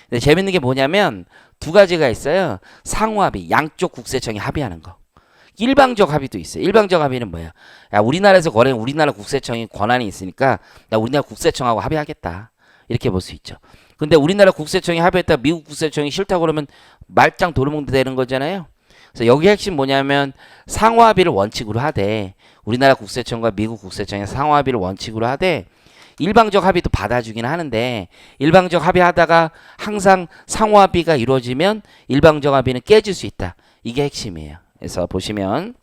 근데 재밌는 게 뭐냐면 두 가지가 있어요. 상호합의, 양쪽 국세청이 합의하는 거. 일방적 합의도 있어요. 일방적 합의는 뭐야? 야, 우리나라에서 거래는 우리나라 국세청이 권한이 있으니까 나 우리나라 국세청하고 합의하겠다. 이렇게 볼 수 있죠. 근데 우리나라 국세청이 합의했다 미국 국세청이 싫다고 그러면 말짱 도루묵 되는 거잖아요. 그래서 여기 핵심 뭐냐면 상호합의를 원칙으로 하되 우리나라 국세청과 미국 국세청의 상호합의를 원칙으로 하되 일방적 합의도 받아주긴 하는데 일방적 합의하다가 항상 상호합의가 이루어지면 일방적 합의는 깨질 수 있다. 이게 핵심이에요. 그래서 보시면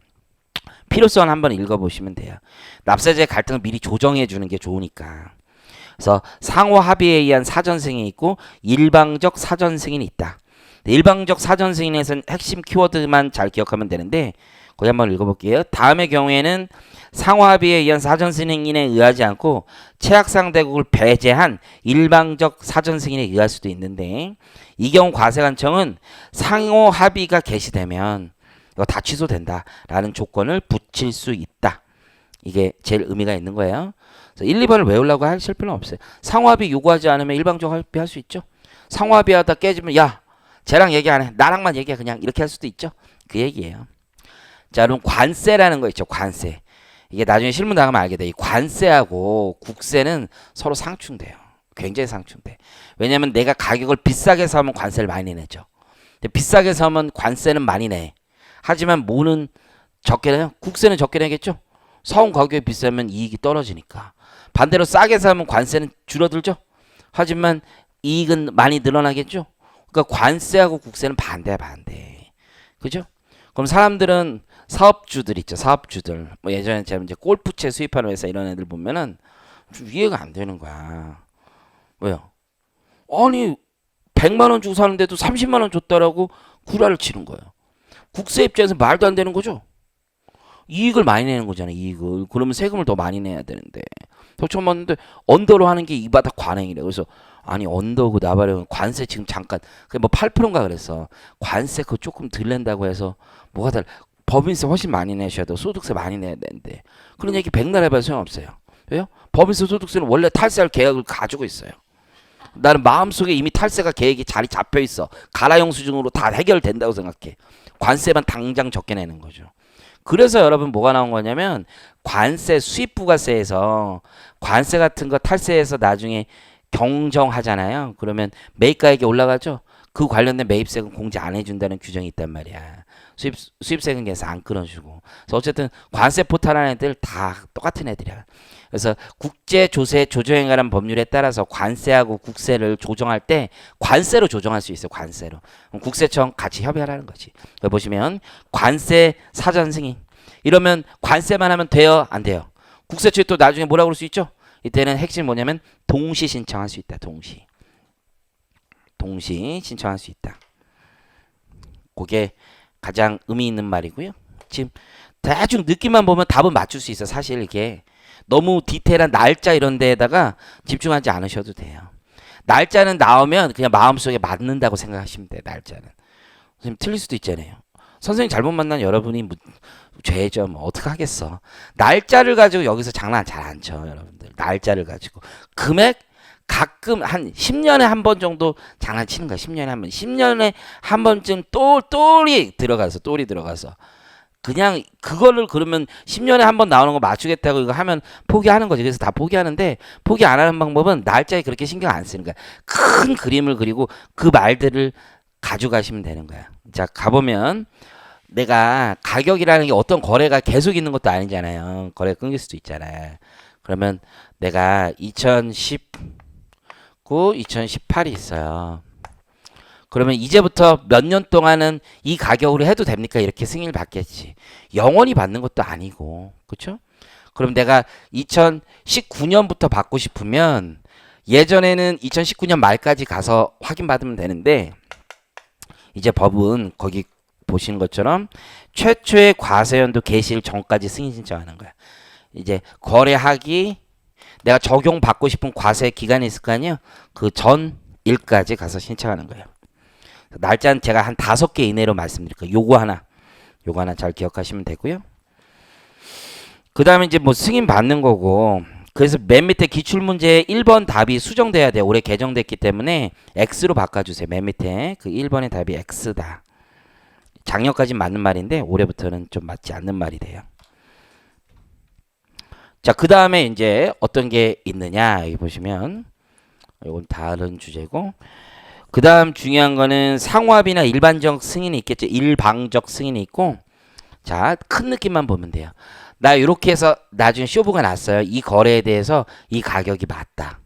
필요성 한번 읽어보시면 돼요. 납세자의 갈등을 미리 조정해 주는 게 좋으니까. 그래서 상호 합의에 의한 사전 승인이 있고 일방적 사전 승인이 있다. 일방적 사전 승인에서는 핵심 키워드만 잘 기억하면 되는데 거기 한번 읽어볼게요. 다음의 경우에는 상호 합의에 의한 사전 승인에 의하지 않고 최악 상대국을 배제한 일방적 사전 승인에 의할 수도 있는데 이 경우 과세관청은 상호 합의가 개시되면 이거 다 취소된다라는 조건을 붙일 수 있다. 이게 제일 의미가 있는 거예요. 그래서 1, 2번을 외우려고 하실 필요는 없어요. 상호합의 요구하지 않으면 일방적 합의할 수 있죠. 상호합의하다 깨지면 야 쟤랑 얘기 안 해. 나랑만 얘기해. 그냥 이렇게 할 수도 있죠. 그 얘기예요. 자 그럼 관세라는 거 있죠. 관세. 이게 나중에 실무 나가면 알게 돼. 이 관세하고 국세는 서로 상충돼요. 굉장히 상충돼. 왜냐면 내가 가격을 비싸게 사면 관세를 많이 내죠. 근데 비싸게 사면 관세는 많이 내. 하지만 뭐는 적게 내요? 국세는 적게 내겠죠? 사온 가격이 비싸면 이익이 떨어지니까. 반대로 싸게 사면 관세는 줄어들죠? 하지만 이익은 많이 늘어나겠죠? 그러니까 관세하고 국세는 반대야, 반대. 그죠? 그럼 사람들은 사업주들 있죠, 사업주들. 뭐 예전에 제가 이제 골프채 수입하는 회사 이런 애들 보면은 좀 이해가 안 되는 거야. 왜요? 아니 100만 원 주고 사는데도 30만 원 줬다라고 구라를 치는 거예요. 국세 입장에서 말도 안 되는 거죠. 이익을 많이 내는 거잖아요. 이익을. 그러면 세금을 더 많이 내야 되는데. 더 처음 봤는데 언더로 하는 게 이 바닥 관행이래. 그래서 아니 언더고 나발이고 관세 지금 잠깐 그게 뭐 8%인가 그랬어. 관세 그거 조금 덜 낸다고 해서 뭐가 달라. 법인세 훨씬 많이 내셔도 소득세 많이 내야 되는데 그런 얘기 백날 해봐도 소용없어요. 왜요? 법인세 소득세는 원래 탈세할 계획을 가지고 있어요. 나는 마음속에 이미 탈세가 계획이 자리 잡혀 있어. 가라영수증으로 다 해결된다고 생각해. 관세만 당장 적게 내는 거죠. 그래서 여러분 뭐가 나온 거냐면 관세 수입부가세에서 관세 같은 거 탈세해서 나중에 경정하잖아요. 그러면 매입가액이 올라가죠. 그 관련된 매입세금 공제 안 해준다는 규정이 있단 말이야. 수입세금 계산 안 끊어주고. 그래서 어쨌든 관세 포탈하는 애들 다 똑같은 애들이야. 그래서 국제조세 조정행위라는 법률에 따라서 관세하고 국세를 조정할 때 관세로 조정할 수 있어요. 관세로. 그럼 국세청 같이 협의하라는 거지. 여기 보시면 관세 사전 승인. 이러면 관세만 하면 돼요? 안 돼요? 국세청이 또 나중에 뭐라고 그럴 수 있죠? 이때는 핵심이 뭐냐면 동시 신청할 수 있다. 동시 신청할 수 있다. 그게 가장 의미 있는 말이고요. 지금 대충 느낌만 보면 답은 맞출 수 있어. 사실 이게 너무 디테일한 날짜 이런 데에다가 집중하지 않으셔도 돼요. 날짜는 나오면 그냥 마음속에 맞는다고 생각하시면 돼요. 날짜는. 선생님 틀릴 수도 있잖아요. 선생님 잘못 만난 여러분이 죄죠. 뭐 어떻게 하겠어. 날짜를 가지고 여기서 장난 잘 안 쳐. 여러분들. 날짜를 가지고. 금액 가끔 한 10년에 한 번 정도 장난치는 거야. 10년에 한 번. 10년에 한 번쯤 똘이 들어가서 그냥 그거를 그러면 10년에 한 번 나오는 거 맞추겠다고 이거 하면 포기하는 거지. 그래서 다 포기하는데 포기 안 하는 방법은 날짜에 그렇게 신경 안 쓰는 거야. 큰 그림을 그리고 그 말들을 가져가시면 되는 거야. 자, 가보면 내가 가격이라는 게 어떤 거래가 계속 있는 것도 아니잖아요. 거래가 끊길 수도 있잖아요. 그러면 내가 2019, 2018이 있어요. 그러면 이제부터 몇 년 동안은 이 가격으로 해도 됩니까? 이렇게 승인을 받겠지. 영원히 받는 것도 아니고. 그렇죠? 그럼 내가 2019년부터 받고 싶으면 예전에는 2019년 말까지 가서 확인받으면 되는데 이제 법은 거기 보시는 것처럼 최초의 과세연도 개시일 전까지 승인 신청하는 거야. 이제 거래하기 내가 적용받고 싶은 과세 기간이 있을 거 아니에요? 그 전일까지 가서 신청하는 거예요. 날짜는 제가 한 5개 이내로 말씀드릴게요. 요거 하나 잘 기억하시면 되고요. 그 다음에 이제 뭐 승인 받는 거고 그래서 맨 밑에 기출문제에 1번 답이 수정돼야 돼요. 올해 개정됐기 때문에 X로 바꿔주세요. 맨 밑에 그 1번의 답이 X다. 작년까지 맞는 말인데 올해부터는 좀 맞지 않는 말이 돼요. 자, 그 다음에 이제 어떤 게 있느냐 여기 보시면 이건 다른 주제고 그 다음 중요한 거는 상호합의나 일반적 승인이 있겠죠. 일방적 승인이 있고 자, 큰 느낌만 보면 돼요. 나 이렇게 해서 나중에 쇼부가 났어요. 이 거래에 대해서 이 가격이 맞다.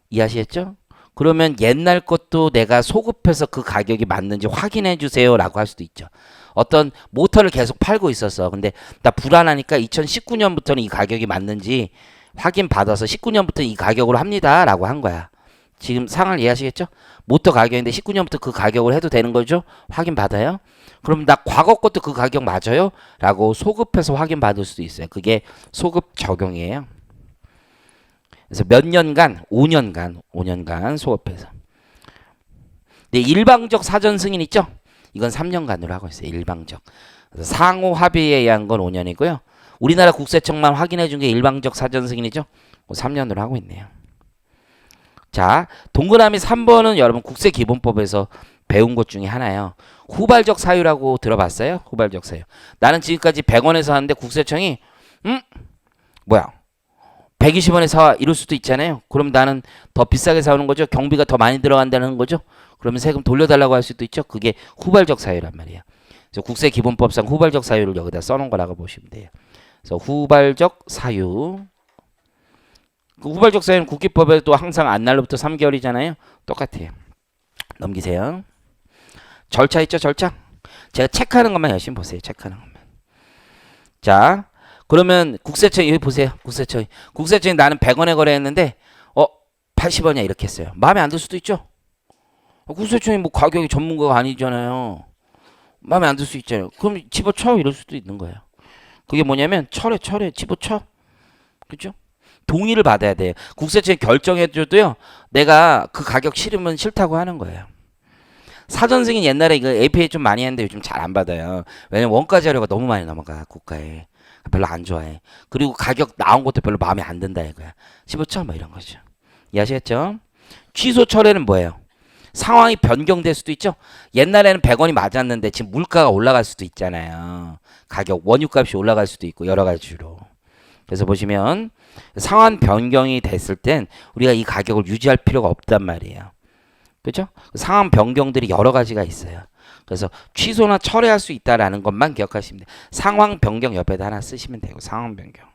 이해하시겠죠? 그러면 옛날 것도 내가 소급해서 그 가격이 맞는지 확인해 주세요 라고 할 수도 있죠. 어떤 모터를 계속 팔고 있었어. 근데 나 불안하니까 2019년부터는 이 가격이 맞는지 확인 받아서 19년부터 이 가격으로 합니다 라고 한 거야. 지금 상황을 이해하시겠죠? 모터 가격인데 19년부터 그 가격을 해도 되는 거죠? 확인 받아요? 그럼 나 과거 것도 그 가격 맞아요? 라고 소급해서 확인 받을 수도 있어요. 그게 소급 적용이에요. 그래서 몇 년간? 5년간 소급해서. 근데 일방적 사전 승인 있죠? 이건 3년간으로 하고 있어요. 일방적. 그래서 상호 합의에 의한 건 5년이고요. 우리나라 국세청만 확인해 준 게 일방적 사전 승인이죠? 3년으로 하고 있네요. 자, 동그라미 3번은 여러분 국세기본법에서 배운 것 중에 하나예요. 후발적 사유라고 들어봤어요? 후발적 사유. 나는 지금까지 100원에서 하는데 국세청이 뭐야 120원에 사 이럴 수도 있잖아요. 그럼 나는 더 비싸게 사오는 거죠. 경비가 더 많이 들어간다는 거죠. 그러면 세금 돌려달라고 할 수도 있죠. 그게 후발적 사유란 말이에요. 그래서 국세기본법상 후발적 사유를 여기다 써놓은 거라고 보시면 돼요. 그래서 후발적 사유. 그 후발적 사유는 국기법에도 항상 안날로부터 3개월이잖아요. 똑같아요. 넘기세요. 절차 있죠, 절차. 제가 체크하는 것만 열심히 보세요. 체크하는 것만. 자, 그러면 국세청이 여기 보세요. 국세청이 나는 100원에 거래했는데 80원이야 이렇게 했어요. 마음에 안 들 수도 있죠. 국세청이 뭐 가격이 전문가가 아니잖아요. 마음에 안 들 수 있잖아요. 그럼 집어쳐 이럴 수도 있는 거예요. 그게 뭐냐면 철회 집어쳐. 그죠? 동의를 받아야 돼요. 국세청이 결정해줘도요. 내가 그 가격 싫으면 싫다고 하는 거예요. 사전 승인 옛날에 이거 APA 좀 많이 했는데 요즘 잘 안 받아요. 왜냐면 원가 자료가 너무 많이 넘어가 국가에. 별로 안 좋아해. 그리고 가격 나온 것도 별로 마음에 안 든다 이거야. 집어쳐 뭐 이런 거죠. 이해하시겠죠? 취소 철회는 뭐예요? 상황이 변경될 수도 있죠. 옛날에는 100원이 맞았는데 지금 물가가 올라갈 수도 있잖아요. 가격 원유값이 올라갈 수도 있고 여러 가지로. 그래서 보시면 상황 변경이 됐을 땐 우리가 이 가격을 유지할 필요가 없단 말이에요. 그렇죠? 상황 변경들이 여러 가지가 있어요. 그래서 취소나 철회할 수 있다라는 것만 기억하시면 돼요. 상황 변경 옆에다 하나 쓰시면 되고 상황 변경.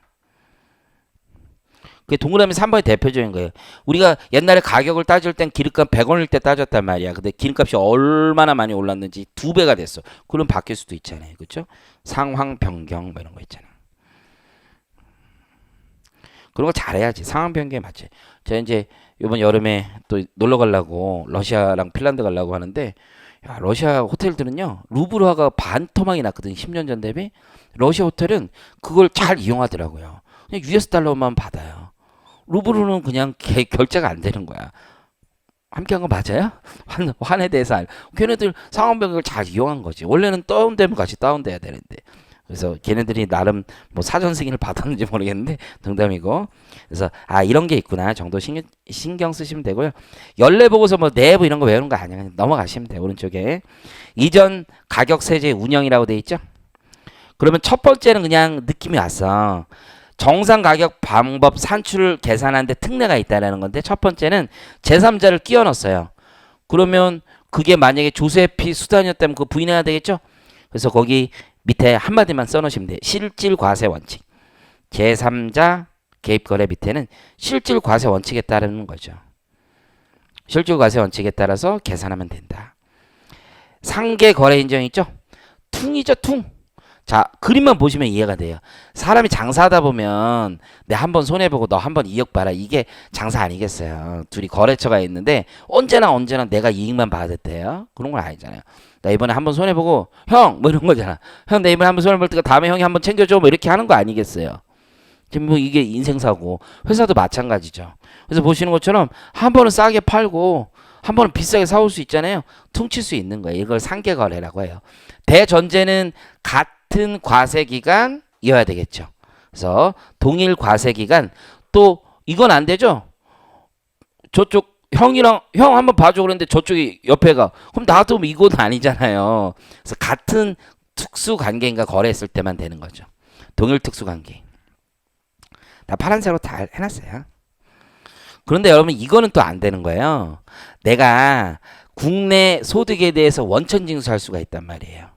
그게 동그라미 3번의 대표적인 거예요. 우리가 옛날에 가격을 따질 땐 기름값 100원일 때 따졌단 말이야. 근데 기름값이 얼마나 많이 올랐는지 2배가 됐어. 그럼 바뀔 수도 있잖아요. 그렇죠? 상황 변경 뭐 이런 거 있잖아. 그런 거 잘해야지. 상황 변경에 맞지. 제가 이제 이번 여름에 또 놀러 가려고 러시아랑 핀란드 가려고 하는데 야, 러시아 호텔들은요. 루블화가 반토막이 났거든. 10년 전 대비. 러시아 호텔은 그걸 잘 이용하더라고요. 그냥 US 달러만 받아요. 루블은 그냥 결제가 안 되는 거야. 함께 한 거 맞아요? 환에 대해서 걔네들 상황 변경을 잘 이용한 거지. 원래는 다운되면 같이 다운돼야 되는데. 그래서 걔네들이 나름 뭐 사전 승인을 받았는지 모르겠는데 농담이고. 그래서 이런 게 있구나 정도 신경 쓰시면 되고요. 연례 보고서 뭐 내부 이런 거 외우는 거 아니야. 그냥 넘어가시면 돼요. 오른쪽에 이전 가격 세제 운영이라고 돼 있죠. 그러면 첫 번째는 그냥 느낌이 왔어. 정상 가격 방법 산출을 계산하는데 특례가 있다라는 건데 첫 번째는 제3자를 끼워 넣었어요. 그러면 그게 만약에 조세피 수단이었다면 그거 부인해야 되겠죠. 그래서 거기 밑에 한마디만 써놓으시면 돼요. 실질 과세 원칙. 제3자 개입 거래 밑에는 실질 과세 원칙에 따르는 거죠. 실질 과세 원칙에 따라서 계산하면 된다. 상계 거래 인정 있죠? 퉁이죠, 퉁. 자, 그림만 보시면 이해가 돼요. 사람이 장사하다 보면 내 한 번 손해보고 너 한 번 이익 봐라. 이게 장사 아니겠어요. 둘이 거래처가 있는데 언제나 내가 이익만 받았대요. 그런 건 아니잖아요. 나 이번에 한 번 손해보고 형 뭐 이런 거잖아. 형 나 이번에 한 번 손해볼 테니까 다음에 형이 한 번 챙겨줘 뭐 이렇게 하는 거 아니겠어요. 지금 뭐 이게 인생사고 회사도 마찬가지죠. 그래서 보시는 것처럼 한 번은 싸게 팔고 한 번은 비싸게 사올 수 있잖아요. 퉁칠 수 있는 거예요. 이걸 상계거래라고 해요. 대전제는 같은 과세기간이어야 되겠죠. 그래서 동일 과세기간 또 이건 안 되죠. 저쪽 형이랑 형 한번 봐줘 그랬는데 저쪽이 옆에가 그럼 나도 이건 아니잖아요. 그래서 같은 특수관계인가 거래했을 때만 되는 거죠. 동일 특수관계. 다 파란색으로 다 해놨어요. 그런데 여러분 이거는 또 안 되는 거예요. 내가 국내 소득에 대해서 원천 징수할 수가 있단 말이에요.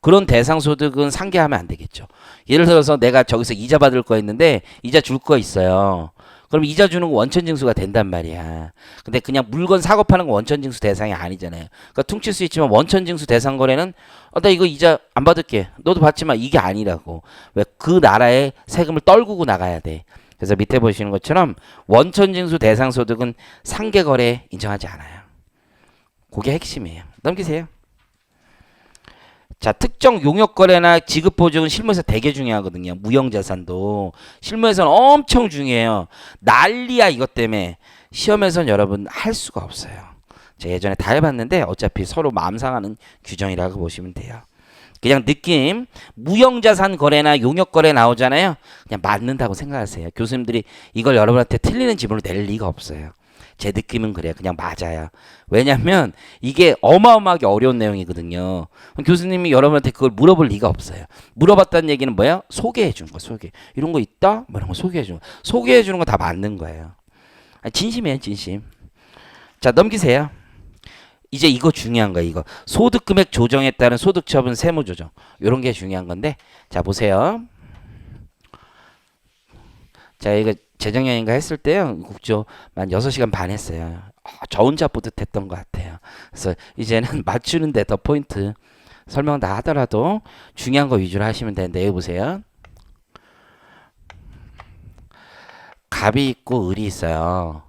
그런 대상 소득은 상계하면 안 되겠죠. 예를 들어서 내가 저기서 이자 받을 거 있는데 이자 줄 거 있어요. 그럼 이자 주는 거 원천 징수가 된단 말이야. 근데 그냥 물건 사고 파는 거 원천 징수 대상이 아니잖아요. 그러니까 퉁칠 수 있지만 원천 징수 대상 거래는 나 이거 이자 안 받을게. 너도 받지만 이게 아니라고. 왜 그 나라의 세금을 떨구고 나가야 돼. 그래서 밑에 보시는 것처럼 원천 징수 대상 소득은 상계 거래 인정하지 않아요. 그게 핵심이에요. 넘기세요. 자, 특정 용역 거래나 지급 보증은 실무에서 되게 중요하거든요. 무형 자산도 실무에서는 엄청 중요해요. 난리야 이것 때문에 시험에서는 여러분 할 수가 없어요. 제가 예전에 다 해봤는데 어차피 서로 마음 상하는 규정이라고 보시면 돼요. 그냥 느낌 무형 자산 거래나 용역 거래 나오잖아요. 그냥 맞는다고 생각하세요. 교수님들이 이걸 여러분한테 틀리는 지문을 낼 리가 없어요. 제 느낌은 그래요. 그냥 맞아요. 왜냐면 이게 어마어마하게 어려운 내용이거든요. 교수님이 여러분한테 그걸 물어볼 리가 없어요. 물어봤다는 얘기는 뭐예요? 소개해 준 거. 소개. 이런 거 있다? 뭐 이런 거 소개해 준 거. 소개해 주는 거 다 맞는 거예요. 진심이에요. 진심. 자, 넘기세요. 이제 이거 중요한 거야. 이거 소득 금액 조정에 따른 소득 처분 세무 조정 요런 게 중요한 건데 자 보세요. 자 이거 재작년인가 했을 때요 국조 한 6시간 반 했어요. 저 혼자 뿌듯했던 것 같아요. 그래서 이제는 맞추는데 더 포인트 설명 다 하더라도 중요한 거 위주로 하시면 되는데 여기 보세요. 갑이 있고 을이 있어요.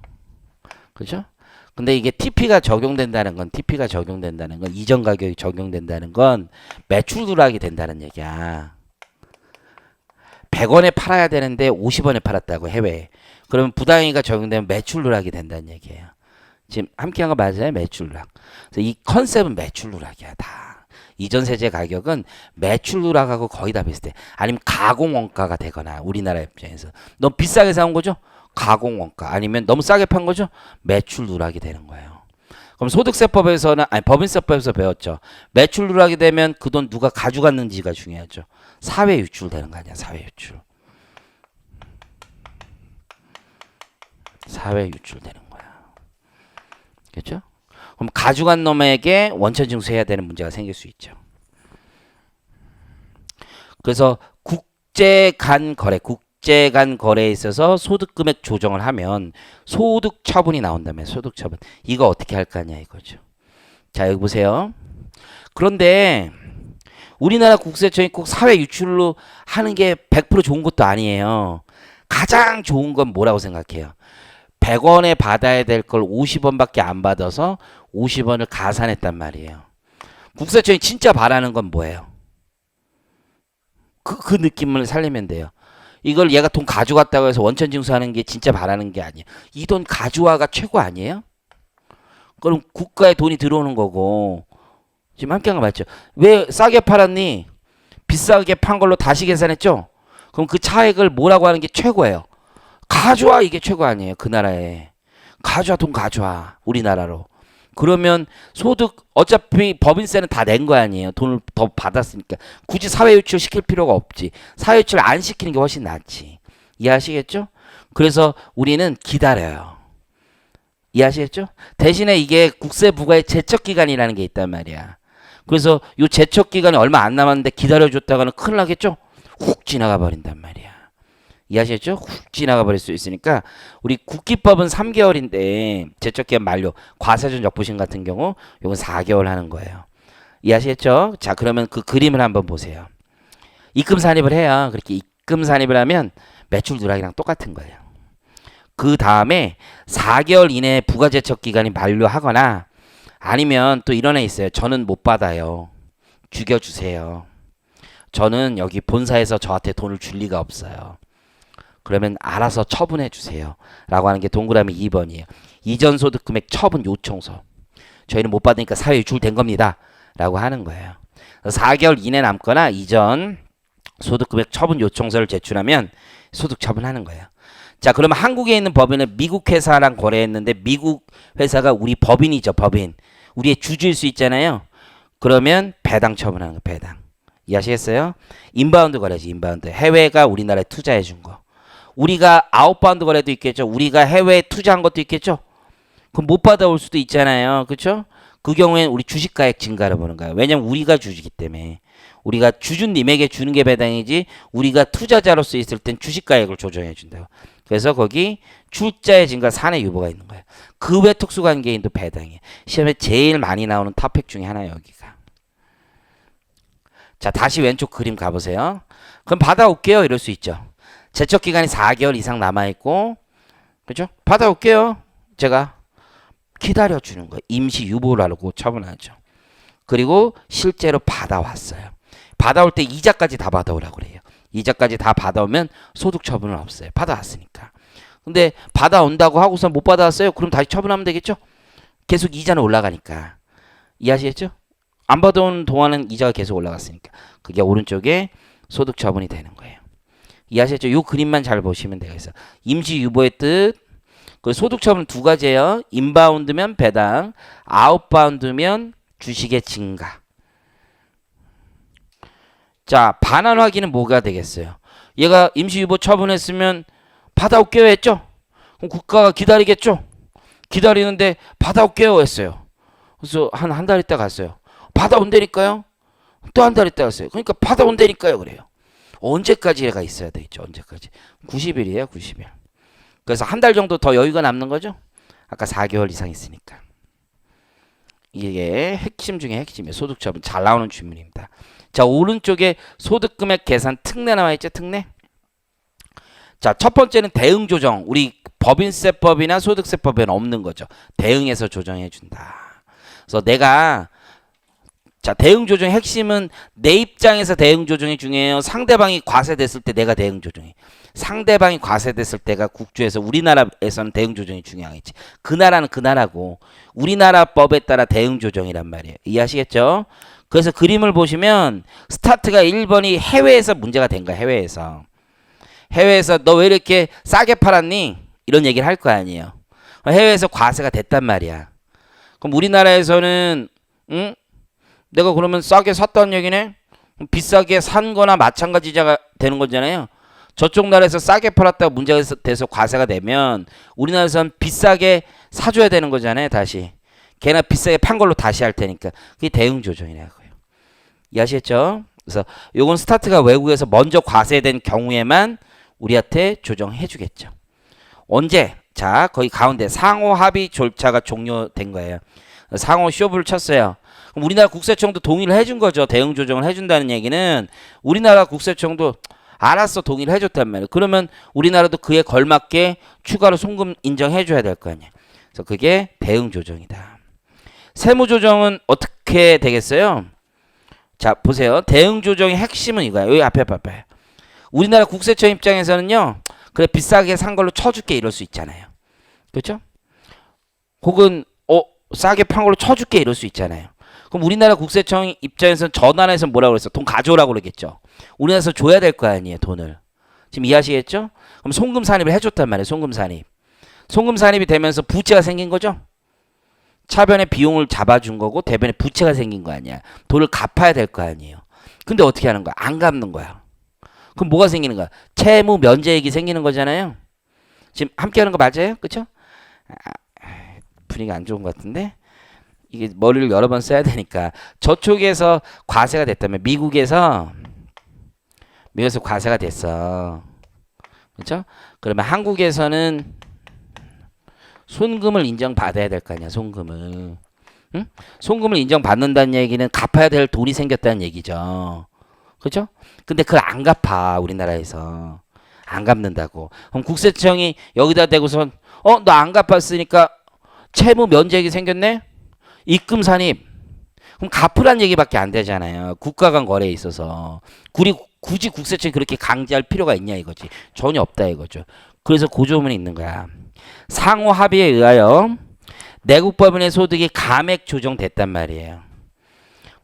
그죠? 근데 이게 TP가 적용된다는 건 이전 가격이 적용된다는 건 매출 누락이 된다는 얘기야. 100원에 팔아야 되는데 50원에 팔았다고 해외에. 그러면 부당이가 적용되면 매출 누락이 된다는 얘기예요. 지금 함께한 거 맞아요? 매출 누락. 그래서 이 컨셉은 매출 누락이야 다. 이전 세제 가격은 매출 누락하고 거의 다 비슷해. 아니면 가공 원가가 되거나 우리나라 입장에서 너무 비싸게 사온 거죠? 가공 원가. 아니면 너무 싸게 판 거죠? 매출 누락이 되는 거예요. 그럼 소득세법에서는 아니 법인세법에서 배웠죠. 매출 누락이 되면 그 돈 누가 가져갔는지가 중요하죠. 사회 유출되는 거 아니야. 사회 유출. 사회 유출되는 거야. 그렇죠? 그럼 가져간 놈에게 원천 징수해야 되는 문제가 생길 수 있죠. 그래서 국제 간 거래에 있어서 소득 금액 조정을 하면 소득 처분이 나온다며. 소득 처분. 이거 어떻게 할 거냐 이거죠. 자 여기 보세요. 그런데 우리나라 국세청이 꼭 사회 유출로 하는 게 100% 좋은 것도 아니에요. 가장 좋은 건 뭐라고 생각해요? 100원에 받아야 될 걸 50원밖에 안 받아서 50원을 가산했단 말이에요. 국세청이 진짜 바라는 건 뭐예요? 그 느낌을 살리면 돼요. 이걸 얘가 돈 가져갔다고 해서 원천 징수하는 게 진짜 바라는 게 아니에요. 이 돈 가져와가 최고 아니에요? 그럼 국가에 돈이 들어오는 거고. 지금 함께 한 거 맞죠? 왜 싸게 팔았니? 비싸게 판 걸로 다시 계산했죠? 그럼 그 차액을 뭐라고 하는 게 최고예요? 가져와 이게 최고 아니에요? 그 나라에. 가져와 돈 가져와 우리나라로. 그러면 소득 어차피 법인세는 다 낸 거 아니에요? 돈을 더 받았으니까. 굳이 사회유출 시킬 필요가 없지. 사회유출 안 시키는 게 훨씬 낫지. 이해하시겠죠? 그래서 우리는 기다려요. 이해하시겠죠? 대신에 이게 국세부가의 제척기간이라는 게 있단 말이야. 그래서 요 제척기간이 얼마 안 남았는데 기다려줬다가는 큰일 나겠죠? 훅 지나가 버린단 말이야. 이해하시겠죠? 훅 지나가 버릴 수 있으니까 우리 국기법은 3개월인데 제척기간 만료 과세전 적부심 같은 경우 요건 4개월 하는 거예요. 이해하시겠죠? 자 그러면 그 그림을 한번 보세요. 입금 산입을 해요. 그렇게 입금 산입을 하면 매출 누락이랑 똑같은 거예요. 그 다음에 4개월 이내에 부가제척기간이 만료하거나 아니면 또 이런 애 있어요. 저는 못 받아요. 죽여주세요. 저는 여기 본사에서 저한테 돈을 줄 리가 없어요. 그러면 알아서 처분해 주세요. 라고 하는 게 동그라미 2번이에요. 이전 소득 금액 처분 요청서. 저희는 못 받으니까 사회 유출된 겁니다. 라고 하는 거예요. 4개월 이내 남거나 이전 소득 금액 처분 요청서를 제출하면 소득 처분하는 거예요. 자, 그러면 한국에 있는 법인은 미국 회사랑 거래했는데 미국 회사가 우리 법인이죠, 법인. 우리의 주주일 수 있잖아요. 그러면 배당 처분하는 거, 배당. 이해하시겠어요? 인바운드 거래지, 인바운드. 해외가 우리나라에 투자해 준 거. 우리가 아웃바운드 거래도 있겠죠. 우리가 해외에 투자한 것도 있겠죠. 그럼 못 받아올 수도 있잖아요. 그렇죠? 그 경우에는 우리 주식가액 증가를 보는 거예요. 왜냐면 우리가 주주기 때문에. 우리가 주주님에게 주는 게 배당이지 우리가 투자자로서 있을 땐 주식가액을 조정해 준다고. 그래서 거기 출자의 증가 산의 유보가 있는 거예요. 그 외 특수관계인도 배당이에요. 시험에 제일 많이 나오는 탑픽 중에 하나예요. 여기가. 자 다시 왼쪽 그림 가보세요. 그럼 받아올게요. 이럴 수 있죠. 제척기간이 4개월 이상 남아있고 그죠? 받아올게요. 제가 기다려주는 거예요. 임시 유보라고 처분하죠. 그리고 실제로 받아왔어요. 받아올 때 이자까지 다 받아오라고 그래요. 이자까지 다 받아오면 소득 처분은 없어요. 받아왔으니까. 근데 받아온다고 하고서 못 받아왔어요. 그럼 다시 처분하면 되겠죠? 계속 이자는 올라가니까. 이해하시겠죠? 안 받아온 동안은 이자가 계속 올라갔으니까. 그게 오른쪽에 소득 처분이 되는 거예요. 이해하시겠죠? 이 그림만 잘 보시면 되겠어요. 임시 유보의 뜻. 그 소득 처분 두 가지예요. 인바운드면 배당, 아웃바운드면 주식의 증가. 자, 반환 확인은 뭐가 되겠어요? 얘가 임시유보 처분했으면 받아올게요 했죠? 그럼 국가가 기다리겠죠? 기다리는데 받아올게요 했어요. 그래서 한 달 있다 갔어요. 받아온다니까요. 또 한 달 있다 갔어요. 그러니까 받아온다니까요. 그래요. 언제까지가 있어야 되겠죠. 언제까지? 90일이에요. 90일. 그래서 한 달 정도 더 여유가 남는 거죠. 아까 4개월 이상 있으니까. 이게 핵심 중에 핵심이에요. 소득처분 잘 나오는 질문입니다. 자, 오른쪽에 소득금액 계산 특례 나와 있죠. 특례. 자, 첫 번째는 대응 조정. 우리 법인세법이나 소득세법에는 없는 거죠. 대응해서 조정해 준다. 그래서 내가 자, 대응 조정의 핵심은 내 입장에서 대응 조정이 중요해요. 상대방이 과세됐을 때 내가 대응 조정해. 상대방이 과세됐을 때가 국주에서 우리나라에서는 대응 조정이 중요하겠지. 그 나라는 그 나라고 우리나라 법에 따라 대응 조정이란 말이에요. 이해하시겠죠? 그래서 그림을 보시면 스타트가 1번이 해외에서 문제가 된 거야. 해외에서. 해외에서 너 왜 이렇게 싸게 팔았니? 이런 얘기를 할 거 아니에요. 해외에서 과세가 됐단 말이야. 그럼 우리나라에서는 내가 그러면 싸게 샀다는 얘기네? 비싸게 산 거나 마찬가지가 되는 거잖아요. 저쪽 나라에서 싸게 팔았다가 문제가 돼서 과세가 되면 우리나라에서는 비싸게 사줘야 되는 거잖아요. 다시. 걔나 비싸게 판 걸로 다시 할 테니까. 그게 대응 조정이라고요. 이해하시겠죠? 그래서 요건 스타트가 외국에서 먼저 과세된 경우에만 우리한테 조정해 주겠죠. 언제? 자, 거기 가운데 상호 합의 절차가 종료된 거예요. 상호 쇼부를 쳤어요. 그럼 우리나라 국세청도 동의를 해준 거죠. 대응 조정을 해준다는 얘기는 우리나라 국세청도 알았어 동의를 해줬단 말이에요. 그러면 우리나라도 그에 걸맞게 추가로 송금 인정해줘야 될 거 아니에요. 그래서 그게 대응 조정이다. 세무 조정은 어떻게 되겠어요? 자, 보세요. 대응 조정의 핵심은 이거야. 여기 앞에 봐봐요. 우리나라 국세청 입장에서는요. 그래 비싸게 산 걸로 쳐줄게 이럴 수 있잖아요. 그렇죠? 혹은 싸게 판 걸로 쳐줄게 이럴 수 있잖아요. 그럼 우리나라 국세청 입장에서는 전환해서 뭐라고 그랬어? 돈 가져오라고 그러겠죠. 우리나라에서 줘야 될 거 아니에요. 돈을. 지금 이해하시겠죠? 그럼 송금 산입을 해줬단 말이에요. 송금 산입. 송금 산입이 되면서 부채가 생긴 거죠. 차변의 비용을 잡아준 거고 대변에 부채가 생긴 거 아니야. 돈을 갚아야 될 거 아니에요. 근데 어떻게 하는 거야? 안 갚는 거야. 그럼 뭐가 생기는 거야? 채무 면제액이 생기는 거잖아요. 지금 함께 하는 거 맞아요? 그쵸? 분위기 안 좋은 것 같은데? 이게 머리를 여러 번 써야 되니까 저쪽에서 과세가 됐다면 미국에서 과세가 됐어. 그렇죠? 그러면 한국에서는 손금을 인정받아야 될 거 아니야. 손금을. 응? 손금을 인정받는다는 얘기는 갚아야 될 돈이 생겼다는 얘기죠. 그렇죠? 근데 그걸 안 갚아. 우리나라에서. 안 갚는다고. 그럼 국세청이 여기다 대고선 너 안 갚았으니까 채무 면제액이 생겼네? 입금 산입. 그럼 갚으란 얘기밖에 안 되잖아요. 국가 간 거래에 있어서. 굳이 국세청이 그렇게 강제할 필요가 있냐 이거지. 전혀 없다 이거죠. 그래서 고조문이 있는 거야. 상호 합의에 의하여 내국법인의 소득이 감액 조정됐단 말이에요.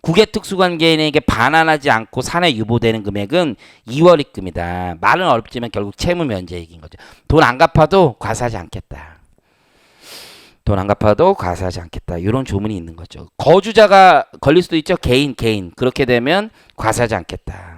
국외특수관계인에게 반환하지 않고 산에 유보되는 금액은 2월 입금이다. 말은 어렵지만 결국 채무 면제액인 거죠. 돈 안 갚아도 과세하지 않겠다. 돈 안 갚아도 과세하지 않겠다. 이런 조문이 있는 거죠. 거주자가 걸릴 수도 있죠. 개인. 그렇게 되면 과세하지 않겠다.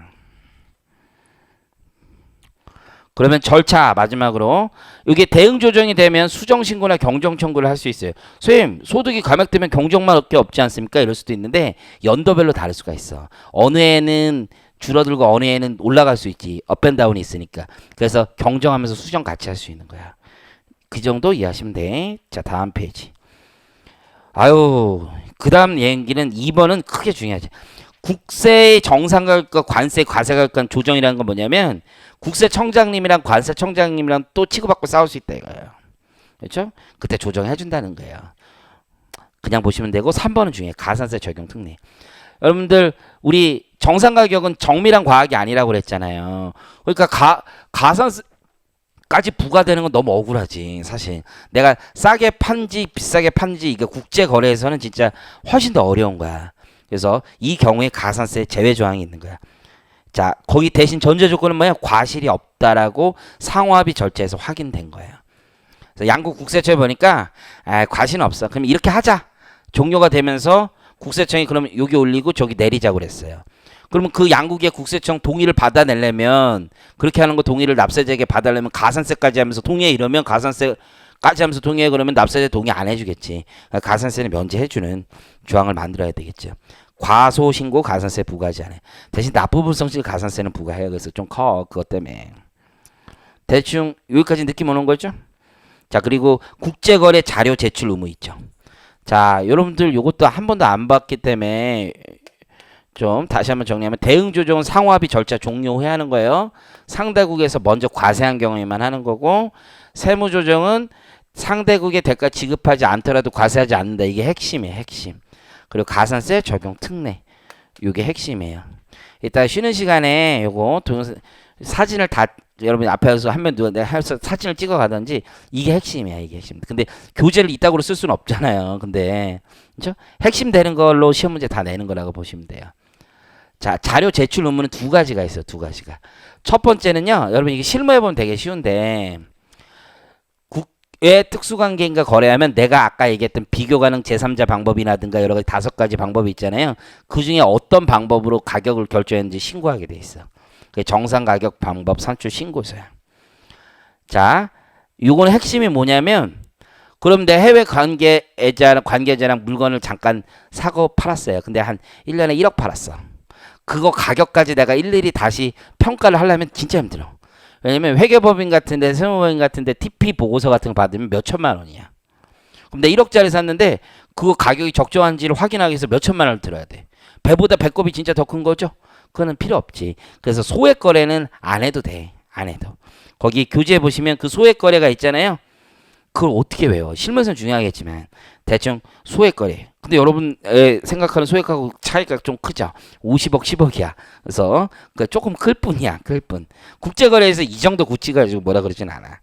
그러면 절차 마지막으로 이게 대응 조정이 되면 수정 신고나 경정 청구를 할 수 있어요. 선생님 소득이 감액되면 경정만 없지 않습니까? 이럴 수도 있는데 연도별로 다를 수가 있어. 어느 해는 줄어들고 어느 해는 올라갈 수 있지. 업앤다운이 있으니까. 그래서 경정하면서 수정 같이 할 수 있는 거야. 그 정도 이해하시면 돼. 자, 다음 페이지. 그 다음 얘기는 2번은 크게 중요하지. 국세의 정상가격과 관세 과세가격 조정이라는 건 뭐냐면 국세청장님이랑 관세청장님이랑 또 치고받고 싸울 수 있다 이거예요. 그렇죠? 그때 조정해 준다는 거예요. 그냥 보시면 되고 3번은 중요해요. 가산세 적용 특례. 여러분들 우리 정상가격은 정밀한 과학이 아니라고 그랬잖아요. 그러니까 가산세까지 부과되는 건 너무 억울하지 사실. 내가 싸게 판지 비싸게 판지 이게 국제거래에서는 진짜 훨씬 더 어려운 거야. 그래서 이 경우에 가산세 제외 조항이 있는 거야. 자, 거기 대신 전제 조건은 뭐야? 과실이 없다라고 상호합의 절차에서 확인된 거예요. 그래서 양국 국세청에 보니까 과실은 없어. 그럼 이렇게 하자. 종료가 되면서 국세청이 그러면 여기 올리고 저기 내리자고 그랬어요. 그러면 그 양국의 국세청 동의를 받아내려면 그렇게 하는 거 동의를 납세자에게 받아내려면 가산세까지 하면서 동의해 이러면 가산세 가지하면서 동의해 그러면 납세자 동의 안 해주겠지. 그러니까 가산세는 면제해주는 조항을 만들어야 되겠죠. 과소신고 가산세 부과하지 않아요. 대신 납부불성실 가산세는 부과해요. 그래서 좀 커. 그것 때문에. 대충 여기까지 느낌 오는 거죠? 자, 그리고 국제거래 자료 제출 의무 있죠. 자, 여러분들 요것도 한 번도 안 봤기 때문에 좀 다시 한번 정리하면 대응조정은 상호합의 절차 종료 후에 하는 거예요. 상대국에서 먼저 과세한 경우에만 하는 거고, 세무조정은 상대국에 대가 지급하지 않더라도 과세하지 않는다. 이게 핵심이에요. 핵심. 그리고 가산세 적용 특례. 이게 핵심이에요. 이따 쉬는 시간에 요거 사진을 다 여러분 앞에서 한 명 누가 내가 해서 사진을 찍어 가든지 이게 핵심이야. 이게 핵심. 근데 교재를 이따구로 쓸 수는 없잖아요. 근데 그렇죠? 핵심 되는 걸로 시험 문제 다 내는 거라고 보시면 돼요. 자, 자료 제출 의무는 두 가지가 있어요. 두 가지가. 첫 번째는요. 여러분 이게 실무해 보면 되게 쉬운데 국외 특수관계인과 거래하면 내가 아까 얘기했던 비교 가능 제3자 방법이라든가 여러 가지 5가지 방법이 있잖아요. 그 중에 어떤 방법으로 가격을 결정했는지 신고하게 돼 있어. 그게 정상 가격 방법 산출 신고서야. 자, 요거는 핵심이 뭐냐면 그럼 내 해외 관계자랑 물건을 잠깐 사고 팔았어요. 근데 한 1년에 1억 팔았어. 그거 가격까지 내가 일일이 다시 평가를 하려면 진짜 힘들어. 왜냐면 회계법인 같은데 세무법인 같은데 TP 보고서 같은 거 받으면 몇 천만 원이야. 그럼 내 1억짜리 샀는데 그거 가격이 적정한지를 확인하기 위해서 몇 천만 원을 들어야 돼. 배보다 배꼽이 진짜 더 큰 거죠? 그거는 필요 없지. 그래서 소액 거래는 안 해도 돼. 안 해도. 거기 교재에 보시면 그 소액 거래가 있잖아요. 그걸 어떻게 외워? 실무에서는 중요하겠지만 대충 소액 거래. 근데 여러분 생각하는 소액하고 차이가 좀 크죠. 50억, 10억이야. 그래서 조금 클 뿐이야. 클 뿐. 국제거래에서 이 정도 구찌 가지고 뭐라 그러진 않아.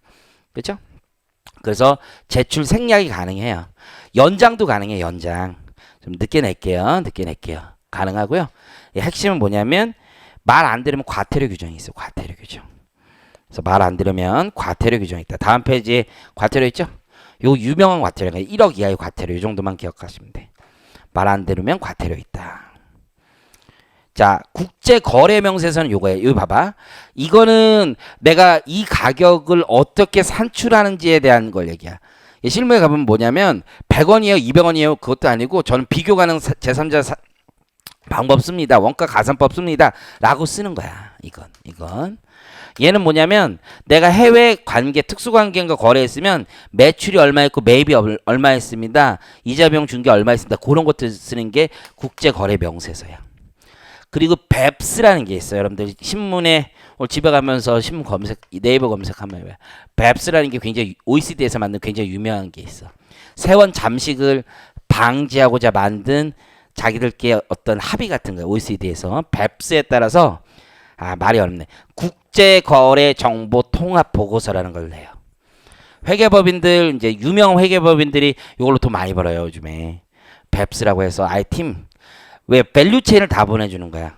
그렇죠? 그래서 제출 생략이 가능해요. 연장도 가능해. 연장. 좀 늦게 낼게요. 늦게 낼게요. 가능하고요. 핵심은 뭐냐면 말 안 들으면 과태료 규정이 있어. 과태료 규정. 그래서 말 안 들으면 과태료 규정이 있다. 다음 페이지에 과태료 있죠? 요 유명한 과태료가 1억 이하의 과태료. 이 정도만 기억하시면 돼. 말 안 들으면 과태료 있다. 자, 국제거래명세서는 요거예요. 여기 봐봐. 이거는 내가 이 가격을 어떻게 산출하는지에 대한 걸 얘기야. 실무에 가보면 뭐냐면 100원이에요, 200원이에요. 그것도 아니고 저는 비교 가능 제3자 방법 씁니다. 원가 가산법 씁니다. 라고 쓰는 거야. 이건. 얘는 뭐냐면 내가 해외 관계 특수관계인과 거래했으면 매출이 얼마였고 매입이 얼마였습니다. 이자 비용 준 게 얼마였습니다. 그런 것들 쓰는 게 국제거래명세서야. 그리고 뱁스라는 게 있어요. 여러분들 신문에 오늘 집에 가면서 신문 검색 네이버 검색하면 뱁스라는 게 굉장히 OECD에서 만든 굉장히 유명한 게 있어. 세원 잠식을 방지하고자 만든 자기들끼리 어떤 합의 같은 거예요. OECD에서 뱁스에 따라서 말이 어렵네. 국제거래정보통합보고서라는 걸 내요. 회계법인들 이제 유명 회계법인들이 이걸로 돈 많이 벌어요. 요즘에 뱁스라고 해서 아예 팀 왜 밸류체인을 다 보내주는 거야.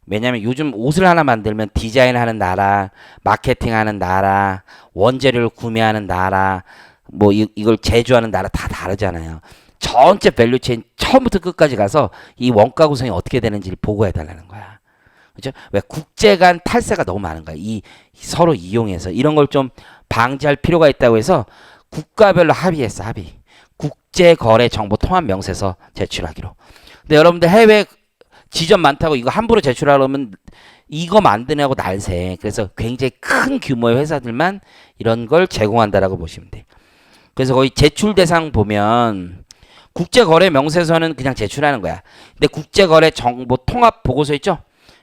왜냐면 요즘 옷을 하나 만들면 디자인하는 나라, 마케팅하는 나라, 원재료를 구매하는 나라, 뭐 이걸 제조하는 나라 다 다르잖아요. 전체 밸류체인 처음부터 끝까지 가서 이 원가 구성이 어떻게 되는지를 보고해 달라는 거야. 그렇죠? 왜 국제 간 탈세가 너무 많은 거야. 이 서로 이용해서 이런 걸 좀 방지할 필요가 있다고 해서 국가별로 합의했어. 합의. 국제거래정보통합명세서 제출하기로. 근데 여러분들 해외 지점 많다고 이거 함부로 제출하려면 이거 만드냐고 날새. 그래서 굉장히 큰 규모의 회사들만 이런 걸 제공한다라고 보시면 돼. 그래서 거기 제출 대상 보면 국제거래명세서는 그냥 제출하는 거야. 근데 국제거래정보통합보고서 있죠?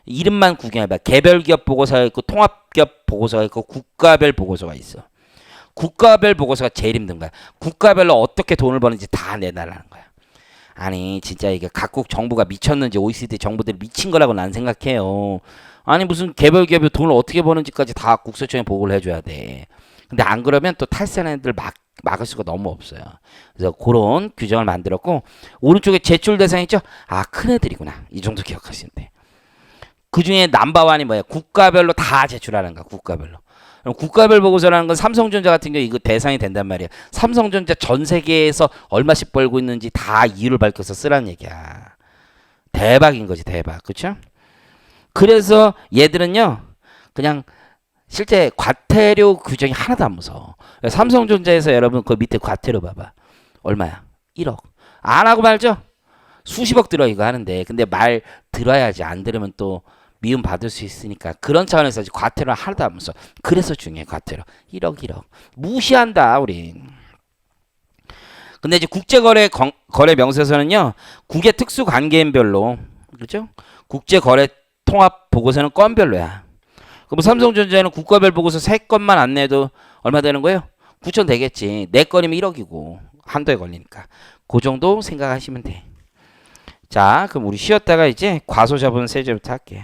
이름만 구경해봐. 개별기업 보고서가 있고 통합기업 보고서가 있고 국가별 보고서가 있어. 국가별 보고서가 제일 힘든 거야. 국가별로 어떻게 돈을 버는지 다 내달라는 거야. 아니 진짜 이게 각국 정부가 미쳤는지 OECD 정부들이 미친 거라고 난 생각해요. 아니 무슨 개별 기업이 돈을 어떻게 버는지까지 다 국세청에 보고를 해줘야 돼. 근데 안 그러면 또 탈세하는 애들 막을 수가 너무 없어요. 그래서 그런 규정을 만들었고 오른쪽에 제출 대상 있죠? 큰 애들이구나. 이 정도 기억하시면 돼. 그 중에 넘버원이 뭐야? 국가별로 다 제출하는 거야. 국가별로. 국가별 보고서라는 건 삼성전자 같은 경우 이거 대상이 된단 말이야. 삼성전자 전 세계에서 얼마씩 벌고 있는지 다 이유를 밝혀서 쓰라는 얘기야. 대박인 거지 대박. 그렇죠? 그래서 얘들은요. 그냥 실제 과태료 규정이 하나도 안 무서워. 삼성전자에서 여러분 그 밑에 과태료 봐봐. 얼마야? 1억. 안 하고 말죠? 수십억 들어 이거 하는데 근데 말 들어야지 안 들으면 또 미움 받을 수 있으니까 그런 차원에서 과태료 하나도 안 무서워. 그래서 중요해 과태료. 1억. 무시한다 우린. 근데 이제 거래 명세서는요. 국외 특수 관계인별로 그렇죠? 국제 거래 통합 보고서는 건별로야. 그럼 삼성전자는 국가별 보고서 3건만 안 내도 얼마 되는 거예요? 9천 되겠지. 4건이면 1억이고 한도에 걸리니까. 그 정도 생각하시면 돼. 자, 그럼 우리 쉬었다가 이제 과소자본 세제부터 할게요.